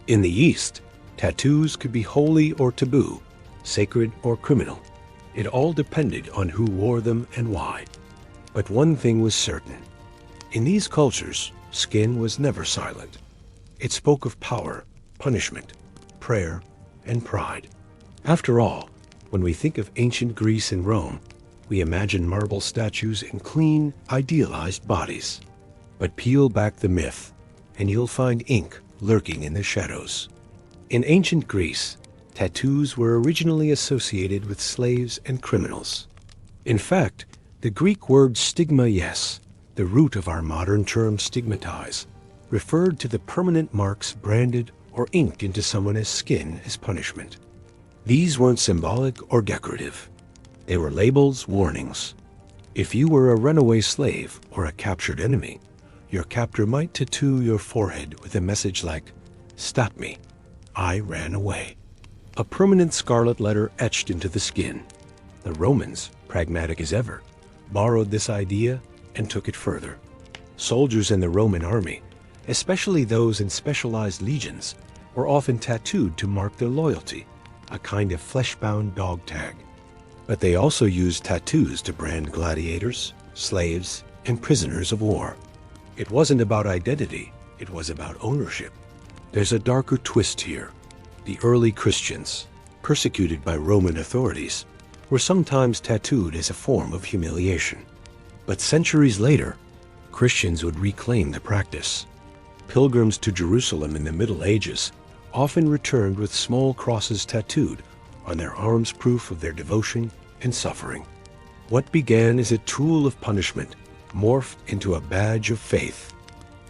In the East, tattoos could be holy or taboo, sacred or criminal. It all depended on who wore them and why. But one thing was certain. In these cultures, skin was never silent. It spoke of power, punishment, prayer, and pride. After all, when we think of ancient Greece and Rome, we imagine marble statues and clean, idealized bodies. But peel back the myth, and you'll find ink lurking in the shadows. In ancient Greece, tattoos were originally associated with slaves and criminals. In fact, the Greek word stigma, the root of our modern term stigmatize, referred to the permanent marks branded or inked into someone's skin as punishment. These weren't symbolic or decorative. They were labels, warnings. If you were a runaway slave or a captured enemy, your captor might tattoo your forehead with a message like, "Stop me, I ran away." A permanent scarlet letter etched into the skin. The Romans, pragmatic as ever, borrowed this idea and took it further. Soldiers in the Roman army, especially those in specialized legions, were often tattooed to mark their loyalty, a kind of flesh-bound dog tag. But they also used tattoos to brand gladiators, slaves, and prisoners of war. It wasn't about identity, it was about ownership. There's a darker twist here. The early Christians, persecuted by Roman authorities, were sometimes tattooed as a form of humiliation. But centuries later, Christians would reclaim the practice. Pilgrims to Jerusalem in the Middle Ages often returned with small crosses tattooed on their arms, proof of their devotion and suffering. What began as a tool of punishment morphed into a badge of faith.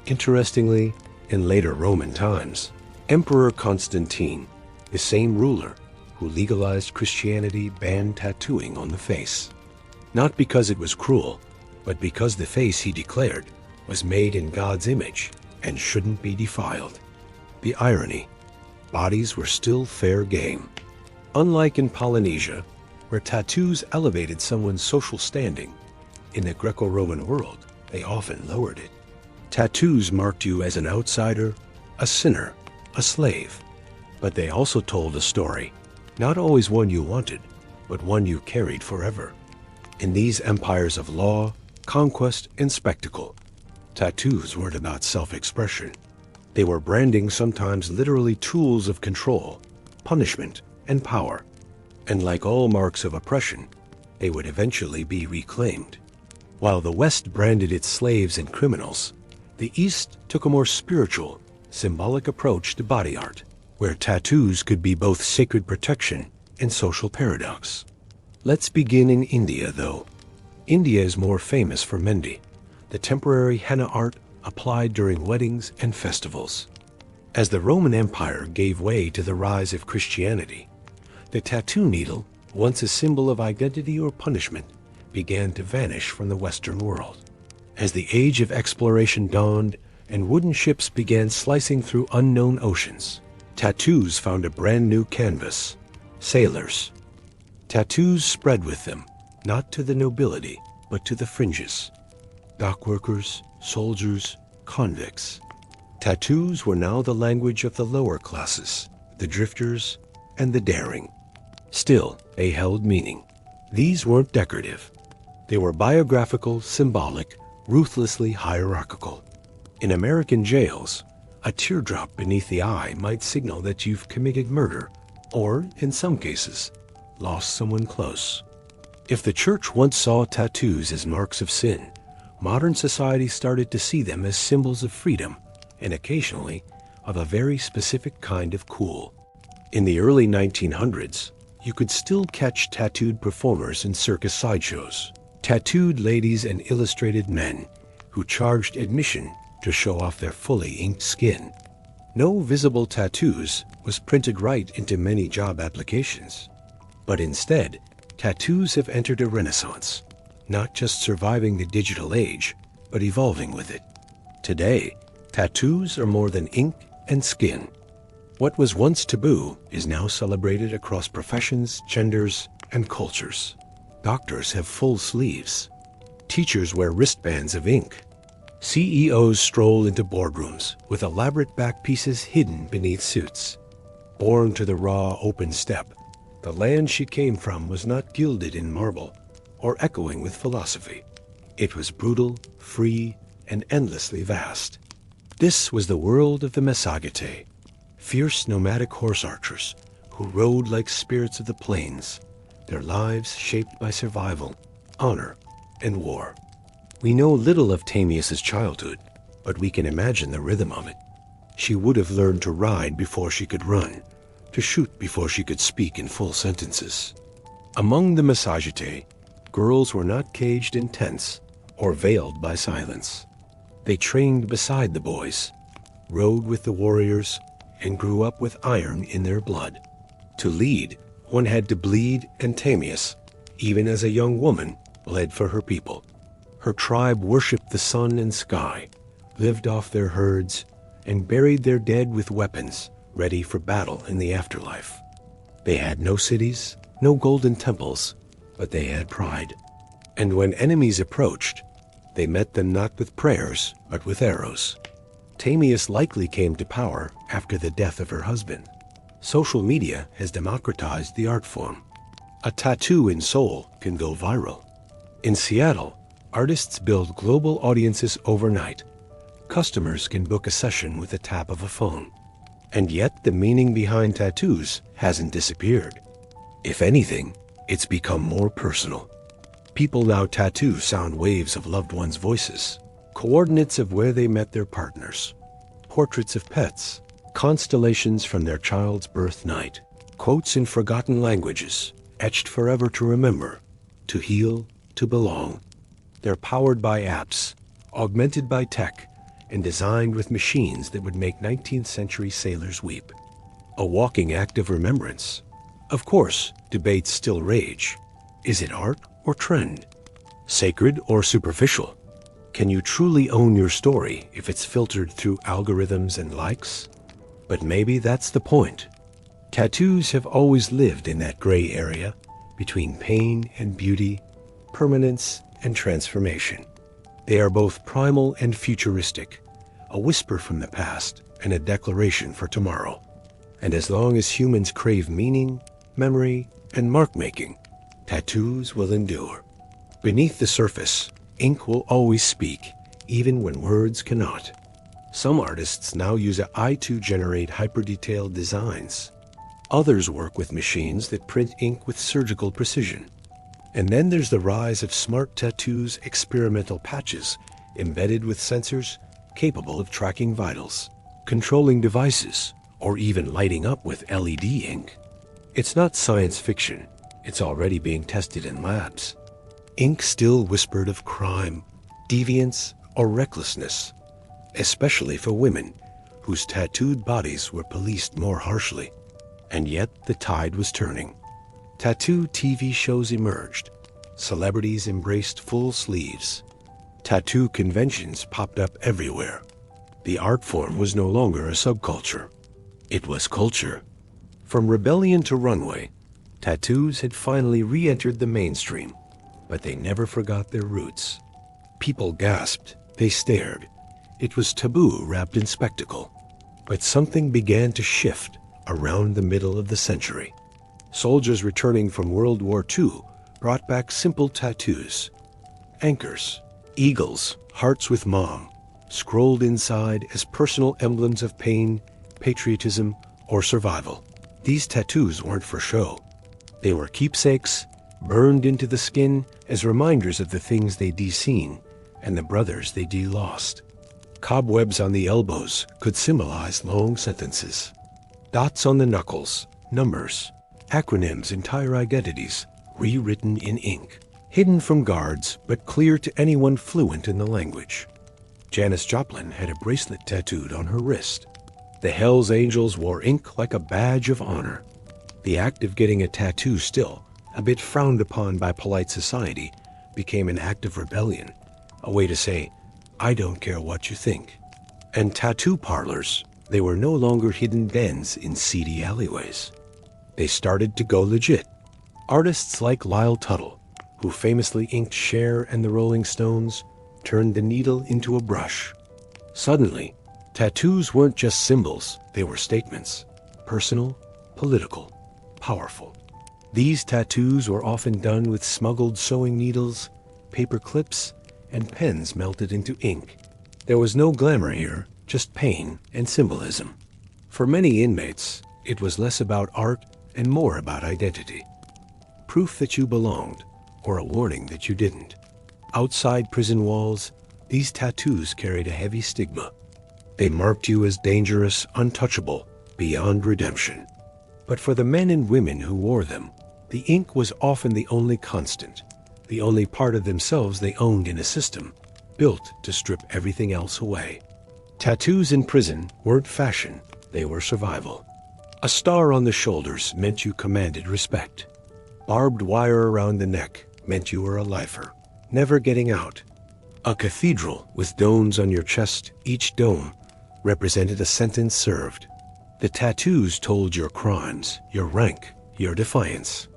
Interestingly, in later Roman times, Emperor Constantine, the same ruler who legalized Christianity, banned tattooing on the face. Not because it was cruel, but because the face, he declared, was made in God's image and shouldn't be defiled. The irony: bodies were still fair game. Unlike in Polynesia, where tattoos elevated someone's social standing, in the Greco-Roman world, they often lowered it. Tattoos marked you as an outsider, a sinner, a slave. But they also told a story, not always one you wanted, but one you carried forever. In these empires of law, conquest, and spectacle, tattoos weren't about self-expression. They were branding, sometimes literally tools of control, punishment, and power. And like all marks of oppression, they would eventually be reclaimed. While the West branded its slaves and criminals, the East took a more spiritual, symbolic approach to body art, where tattoos could be both sacred protection and social paradox. Let's begin in India, though. India is more famous for Mendi, the temporary henna art applied during weddings and festivals. As the Roman Empire gave way to the rise of Christianity, the tattoo needle, once a symbol of identity or punishment, began to vanish from the Western world. As the age of exploration dawned and wooden ships began slicing through unknown oceans, tattoos found a brand new canvas: sailors. Tattoos spread with them, not to the nobility, but to the fringes. Dock workers, soldiers, convicts. Tattoos were now the language of the lower classes, the drifters, and the daring. Still, they held meaning. These weren't decorative. They were biographical, symbolic, ruthlessly hierarchical. In American jails, a teardrop beneath the eye might signal that you've committed murder, or, in some cases, lost someone close. If the church once saw tattoos as marks of sin, modern society started to see them as symbols of freedom, and occasionally, of a very specific kind of cool. In the early 1900s, you could still catch tattooed performers in circus sideshows, tattooed ladies and illustrated men who charged admission to show off their fully inked skin. No visible tattoos was printed right into many job applications. But instead, tattoos have entered a renaissance, not just surviving the digital age, but evolving with it. Today, tattoos are more than ink and skin. What was once taboo is now celebrated across professions, genders, and cultures. Doctors have full sleeves. Teachers wear wristbands of ink. CEOs stroll into boardrooms with elaborate back pieces hidden beneath suits. Born to the raw, open steppe, the land she came from was not gilded in marble or echoing with philosophy. It was brutal, free, and endlessly vast. This was the world of the Massagetæ, fierce nomadic horse archers who rode like spirits of the plains, their lives shaped by survival, honor, and war. We know little of Tamias's childhood, but we can imagine the rhythm of it. She would have learned to ride before she could run, to shoot before she could speak in full sentences. Among the Massagetæ, girls were not caged in tents or veiled by silence. They trained beside the boys, rode with the warriors, and grew up with iron in their blood. To lead, one had to bleed, and Tamias, even as a young woman, bled for her people. Her tribe worshipped the sun and sky, lived off their herds, and buried their dead with weapons ready for battle in the afterlife. They had no cities, no golden temples, but they had pride. And when enemies approached, they met them not with prayers, but with arrows. Tamias likely came to power after the death of her husband. Social media has democratized the art form. A tattoo in Seoul can go viral. In Seattle, Artists build global audiences overnight. Customers can book a session with the tap of a phone. And yet the meaning behind tattoos hasn't disappeared. If anything, it's become more personal. People now tattoo sound waves of loved ones' voices, coordinates of where they met their partners, portraits of pets, constellations from their child's birth night, quotes in forgotten languages, etched forever to remember, to heal, to belong. They're powered by apps, augmented by tech, and designed with machines that would make 19th century sailors weep. A walking act of remembrance. Of course, debates still rage. Is it art or trend? Sacred or superficial? Can you truly own your story if it's filtered through algorithms and likes? But maybe that's the point. Tattoos have always lived in that gray area between pain and beauty, permanence and transformation. They are both primal and futuristic, a whisper from the past and a declaration for tomorrow. And as long as humans crave meaning, memory, and mark-making, tattoos will endure. Beneath the surface, ink will always speak, even when words cannot. Some artists now use AI to generate hyper-detailed designs. Others work with machines that print ink with surgical precision. And then there's the rise of smart tattoos, experimental patches embedded with sensors capable of tracking vitals, controlling devices, or even lighting up with LED ink. It's not science fiction. It's already being tested in labs. Ink still whispered of crime, deviance, or recklessness, especially for women whose tattooed bodies were policed more harshly. And yet the tide was turning. Tattoo TV shows emerged. Celebrities embraced full sleeves. Tattoo conventions popped up everywhere. The art form was no longer a subculture. It was culture. From rebellion to runway, tattoos had finally re-entered the mainstream, but they never forgot their roots. People gasped, they stared. It was taboo wrapped in spectacle. But something began to shift around the middle of the century. Soldiers returning from World War II brought back simple tattoos. Anchors, eagles, hearts with mom, scrolled inside as personal emblems of pain, patriotism, or survival. These tattoos weren't for show. They were keepsakes, burned into the skin as reminders of the things they'd seen and the brothers they'd lost. Cobwebs on the elbows could symbolize long sentences. Dots on the knuckles, numbers, acronyms, entire identities, rewritten in ink, hidden from guards but clear to anyone fluent in the language. Janis Joplin had a bracelet tattooed on her wrist. The Hells Angels wore ink like a badge of honor. The act of getting a tattoo, still a bit frowned upon by polite society, became an act of rebellion, a way to say, I don't care what you think. And tattoo parlors, they were no longer hidden dens in seedy alleyways. They started to go legit. Artists like Lyle Tuttle, who famously inked Cher and the Rolling Stones, turned the needle into a brush. Suddenly, tattoos weren't just symbols, they were statements. Personal, political, powerful. These tattoos were often done with smuggled sewing needles, paper clips, and pens melted into ink. There was no glamour here, just pain and symbolism. For many inmates, it was less about art and more about identity. Proof that you belonged, or a warning that you didn't. Outside prison walls, these tattoos carried a heavy stigma. They marked you as dangerous, untouchable, beyond redemption. But for the men and women who wore them, the ink was often the only constant, the only part of themselves they owned in a system, built to strip everything else away. Tattoos in prison weren't fashion, they were survival. A star on the shoulders meant you commanded respect. Barbed wire around the neck meant you were a lifer, never getting out. A cathedral with domes on your chest, each dome represented a sentence served. The tattoos told your crimes, your rank, your defiance.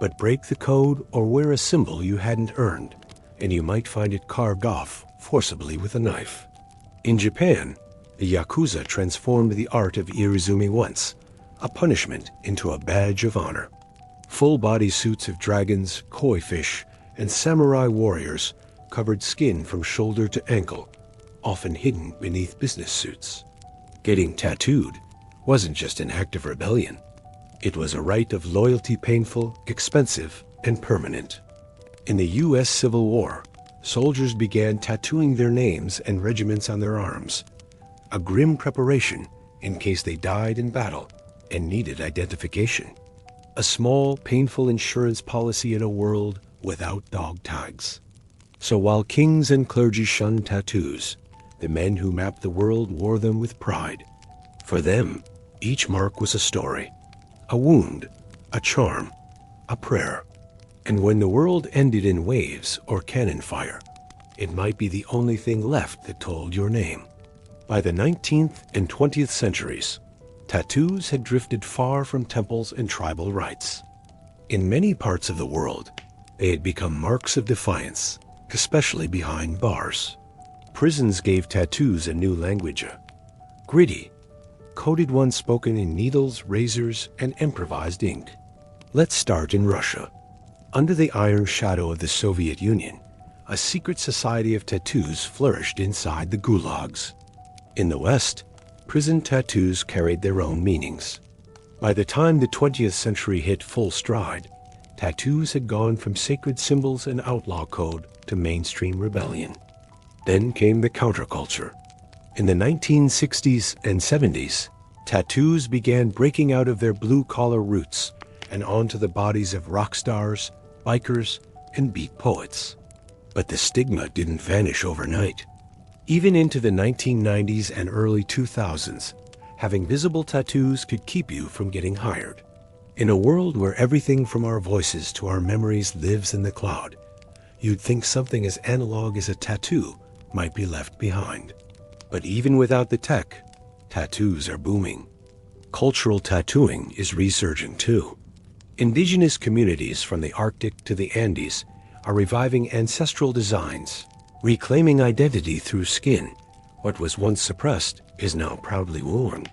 But break the code or wear a symbol you hadn't earned, and you might find it carved off forcibly with a knife. In Japan, the Yakuza transformed the art of irizumi once, a punishment, into a badge of honor. Full-body suits of dragons, koi fish, and samurai warriors covered skin from shoulder to ankle, often hidden beneath business suits. Getting tattooed wasn't just an act of rebellion. It was a rite of loyalty, painful, expensive, and permanent. In the U.S. Civil War, soldiers began tattooing their names and regiments on their arms, a grim preparation in case they died in battle and needed identification. A small, painful insurance policy in a world without dog tags. So while kings and clergy shunned tattoos, the men who mapped the world wore them with pride. For them, each mark was a story, a wound, a charm, a prayer. And when the world ended in waves or cannon fire, it might be the only thing left that told your name. By the 19th and 20th centuries, tattoos had drifted far from temples and tribal rites. In many parts of the world, they had become marks of defiance, especially behind bars. Prisons gave tattoos a new language, a gritty, coded one spoken in needles, razors, and improvised ink. Let's start in Russia. Under the iron shadow of the Soviet Union, a secret society of tattoos flourished inside the gulags. In the West, prison tattoos carried their own meanings. By the time the 20th century hit full stride, tattoos had gone from sacred symbols and outlaw code to mainstream rebellion. Then came the counterculture. In the 1960s and 70s, tattoos began breaking out of their blue-collar roots and onto the bodies of rock stars, bikers, and beat poets. But the stigma didn't vanish overnight. Even into the 1990s and early 2000s, having visible tattoos could keep you from getting hired. In a world where everything from our voices to our memories lives in the cloud, you'd think something as analog as a tattoo might be left behind. But even without the tech, tattoos are booming. Cultural tattooing is resurgent too. Indigenous communities from the Arctic to the Andes are reviving ancestral designs, reclaiming identity through skin. What was once suppressed is now proudly worn.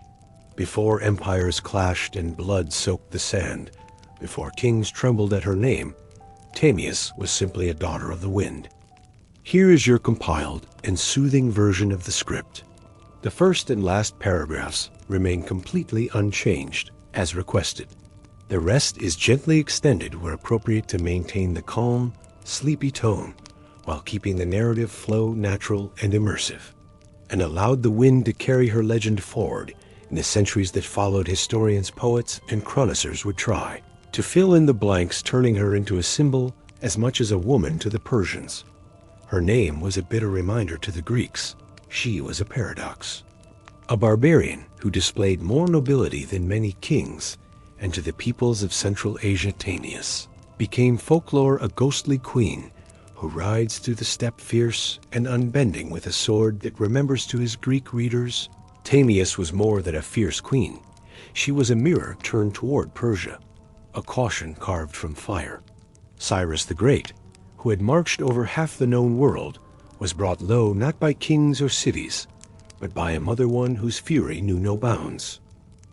Before empires clashed and blood soaked the sand, before kings trembled at her name, Tamias was simply a daughter of the wind. Here is your compiled and soothing version of the script. The first and last paragraphs remain completely unchanged, as requested. The rest is gently extended where appropriate to maintain the calm, sleepy tone, while keeping the narrative flow natural and immersive, and allowed the wind to carry her legend forward in the centuries that followed. Historians, poets, and chroniclers would try to fill in the blanks, turning her into a symbol as much as a woman to the Persians. Her name was a bitter reminder to the Greeks. She was a paradox. A barbarian who displayed more nobility than many kings, and to the peoples of Central Asia, Tamias became folklore, a ghostly queen who rides through the steppe fierce and unbending with a sword that remembers to his Greek readers. Tamias was more than a fierce queen. She was a mirror turned toward Persia, a caution carved from fire. Cyrus the Great, who had marched over half the known world, was brought low not by kings or cities, but by a mother one whose fury knew no bounds.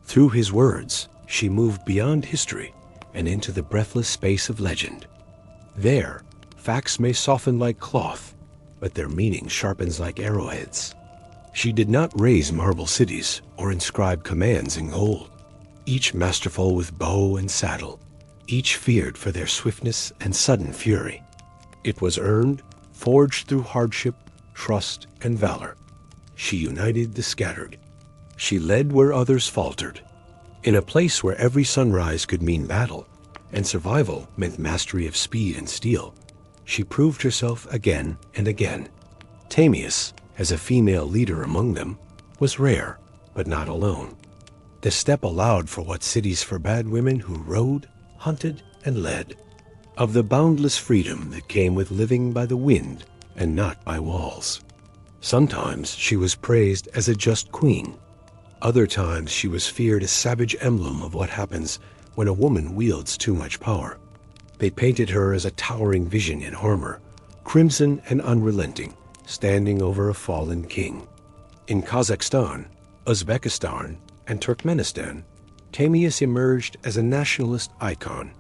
Through his words, she moved beyond history and into the breathless space of legend. There, facts may soften like cloth, but their meaning sharpens like arrowheads. She did not raise marble cities or inscribe commands in gold, each masterful with bow and saddle, each feared for their swiftness and sudden fury. It was earned, forged through hardship, trust, and valor. She united the scattered. She led where others faltered. In a place where every sunrise could mean battle, and survival meant mastery of speed and steel, she proved herself again and again. Tamias, as a female leader among them, was rare, but not alone. The steppe allowed for what cities forbade women who rode, hunted, and led. Of the boundless freedom that came with living by the wind and not by walls. Sometimes she was praised as a just queen. Other times she was feared, a savage emblem of what happens when a woman wields too much power. They painted her as a towering vision in armor, crimson and unrelenting, standing over a fallen king. In Kazakhstan, Uzbekistan, and Turkmenistan, Tamias emerged as a nationalist icon,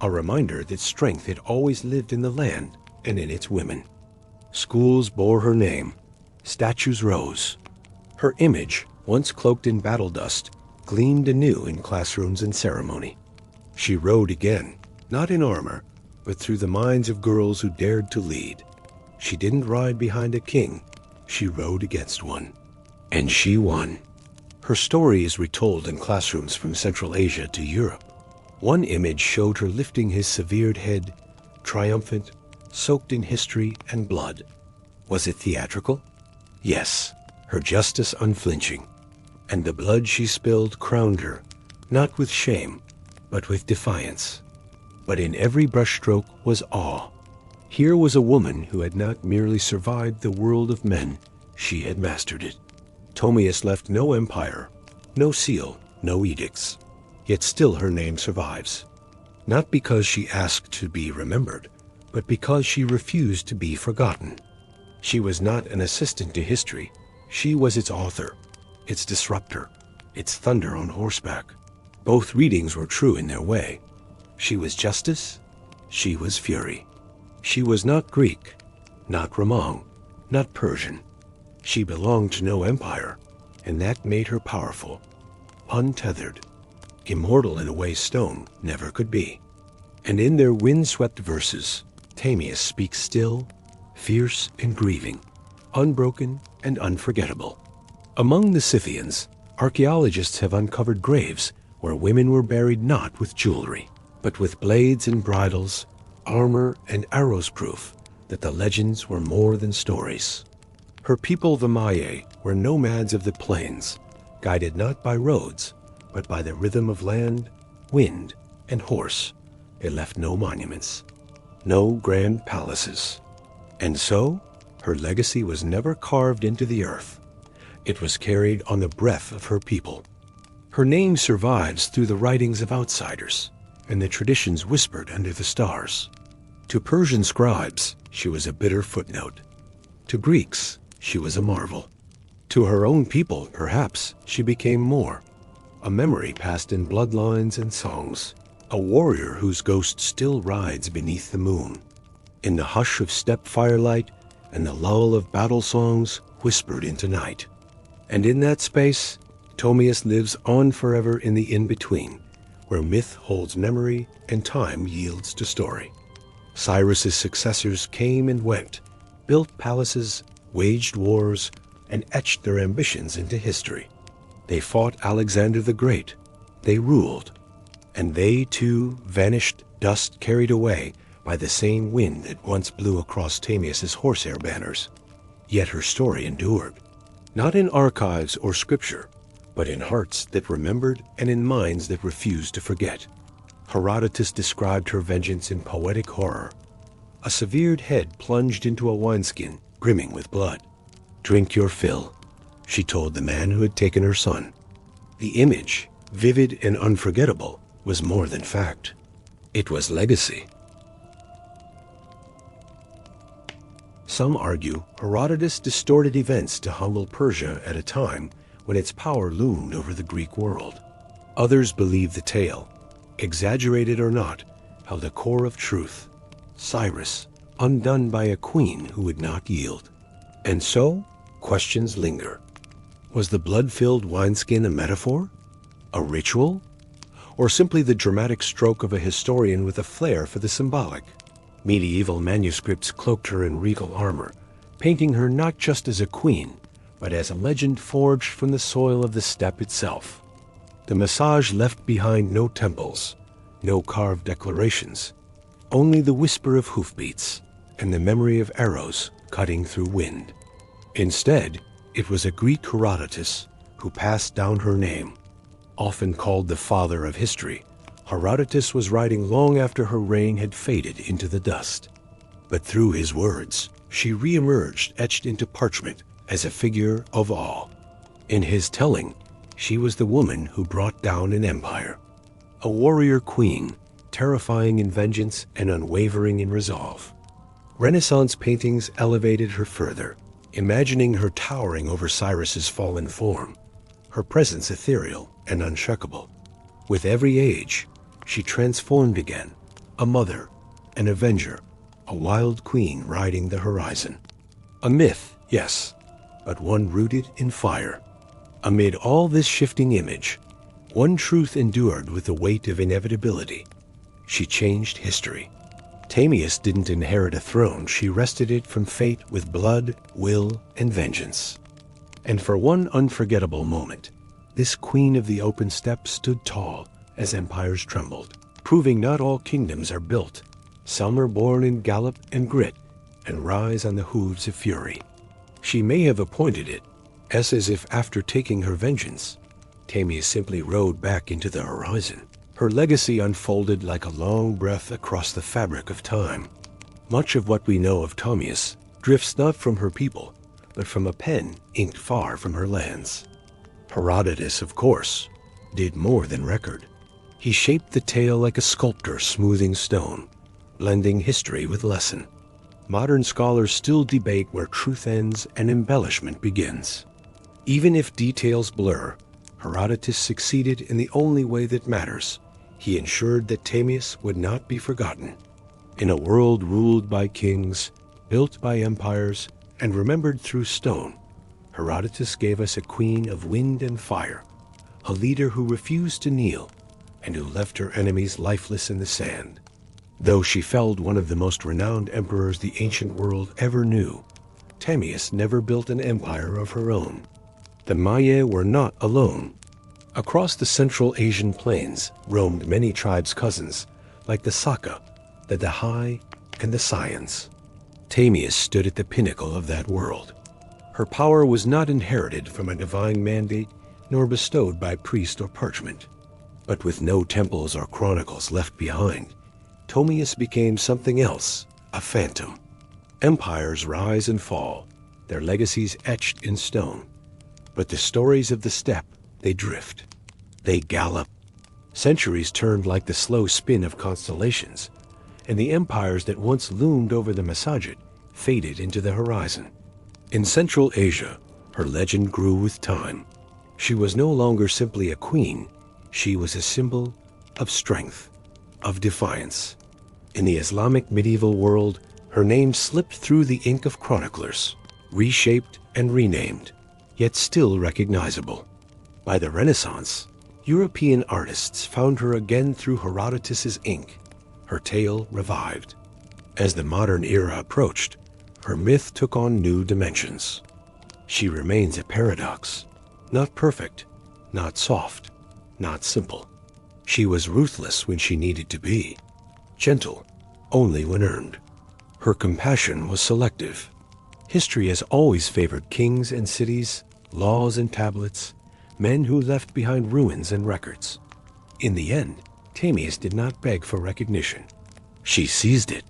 a reminder that strength had always lived in the land and in its women. Schools bore her name. Statues rose. Her image, once cloaked in battle dust, gleamed anew in classrooms and ceremony. She rode again, not in armor, but through the minds of girls who dared to lead. She didn't ride behind a king. She rode against one. And she won. Her story is retold in classrooms from Central Asia to Europe. One image showed her lifting his severed head, triumphant, soaked in history and blood. Was it theatrical? Yes, her justice unflinching. And the blood she spilled crowned her, not with shame, but with defiance. But in every brushstroke was awe. Here was a woman who had not merely survived the world of men, she had mastered it. Tomius left no empire, no seal, no edicts. Yet still her name survives. Not because she asked to be remembered, but because she refused to be forgotten. She was not an assistant to history. She was its author, its disruptor, its thunder on horseback. Both readings were true in their way. She was justice, she was fury. She was not Greek, not Ramang, not Persian. She belonged to no empire, and that made her powerful, untethered, immortal in a way stone never could be. And in their wind-swept verses, Tamias speaks still, fierce and grieving, unbroken and unforgettable. Among the Scythians, archaeologists have uncovered graves where women were buried not with jewelry, but with blades and bridles, armor and arrows, proof that the legends were more than stories. Her people, the Maye, were nomads of the plains, guided not by roads, but by the rhythm of land, wind, and horse. It left no monuments, no grand palaces. And so, her legacy was never carved into the earth. It was carried on the breath of her people. Her name survives through the writings of outsiders and the traditions whispered under the stars. To Persian scribes, she was a bitter footnote. To Greeks, she was a marvel. To her own people, perhaps, she became more. A memory passed in bloodlines and songs. A warrior whose ghost still rides beneath the moon. In the hush of steppe firelight and the lull of battle songs whispered into night. And in that space, Tomius lives on forever in the in-between, where myth holds memory and time yields to story. Cyrus's successors came and went, built palaces, waged wars, and etched their ambitions into history. They fought Alexander the Great. They ruled. And they, too, vanished, dust carried away by the same wind that once blew across Tamias's horsehair banners. Yet her story endured, not in archives or scripture, but in hearts that remembered and in minds that refused to forget. Herodotus described her vengeance in poetic horror. A severed head plunged into a wineskin, brimming with blood. "Drink your fill," she told the man who had taken her son. The image, vivid and unforgettable, was more than fact. It was legacy. Some argue Herodotus distorted events to humble Persia at a time when its power loomed over the Greek world. Others believe the tale, exaggerated or not, held a core of truth. Cyrus, undone by a queen who would not yield. And so, questions linger. Was the blood-filled wineskin a metaphor? A ritual? Or simply the dramatic stroke of a historian with a flair for the symbolic? Medieval manuscripts cloaked her in regal armor, painting her not just as a queen, but as a legend forged from the soil of the steppe itself. The massage left behind no temples, no carved declarations, only the whisper of hoofbeats and the memory of arrows cutting through wind. Instead, it was a Greek Herodotus who passed down her name. Often called the father of history, Herodotus was writing long after her reign had faded into the dust. But through his words, she re-emerged etched into parchment as a figure of awe. In his telling, she was the woman who brought down an empire. A warrior queen, terrifying in vengeance and unwavering in resolve. Renaissance paintings elevated her further, imagining her towering over Cyrus's fallen form, her presence ethereal and unshakable. With every age, she transformed again, a mother, an avenger, a wild queen riding the horizon. A myth, yes, but one rooted in fire. Amid all this shifting image, one truth endured with the weight of inevitability. She changed history. Tamias didn't inherit a throne, she wrested it from fate with blood, will, and vengeance. And for one unforgettable moment, this queen of the open steppe stood tall as empires trembled, proving not all kingdoms are built. Some are born in gallop and grit and rise on the hooves of fury. She may have appointed it, as if after taking her vengeance, Tamias simply rode back into the horizon. Her legacy unfolded like a long breath across the fabric of time. Much of what we know of Tamias drifts not from her people, but from a pen inked far from her lands. Herodotus, of course, did more than record. He shaped the tale like a sculptor smoothing stone, blending history with lesson. Modern scholars still debate where truth ends and embellishment begins. Even if details blur, Herodotus succeeded in the only way that matters. He ensured that Tamias would not be forgotten. In a world ruled by kings, built by empires, and remembered through stone, Herodotus gave us a queen of wind and fire, a leader who refused to kneel and who left her enemies lifeless in the sand. Though she felled one of the most renowned emperors the ancient world ever knew, Tamias never built an empire of her own. The Maya were not alone. Across the Central Asian plains roamed many tribes' cousins, like the Saka, the Dahai, and the Sayans. Tamias stood at the pinnacle of that world. Her power was not inherited from a divine mandate, nor bestowed by priest or parchment. But with no temples or chronicles left behind, Tamias became something else, a phantom. Empires rise and fall, their legacies etched in stone. But the stories of the steppe, they drift. They gallop. Centuries turned like the slow spin of constellations, and the empires that once loomed over the Masajid faded into the horizon. In Central Asia, her legend grew with time. She was no longer simply a queen. She was a symbol of strength, of defiance. In the Islamic medieval world, her name slipped through the ink of chroniclers, reshaped and renamed, yet still recognizable. By the Renaissance, European artists found her again through Herodotus's ink. Her tale revived. As the modern era approached, her myth took on new dimensions. She remains a paradox, not perfect, not soft, not simple. She was ruthless when she needed to be, gentle only when earned. Her compassion was selective. History has always favored kings and cities, laws and tablets, men who left behind ruins and records. In the end, Tamias did not beg for recognition. She seized it.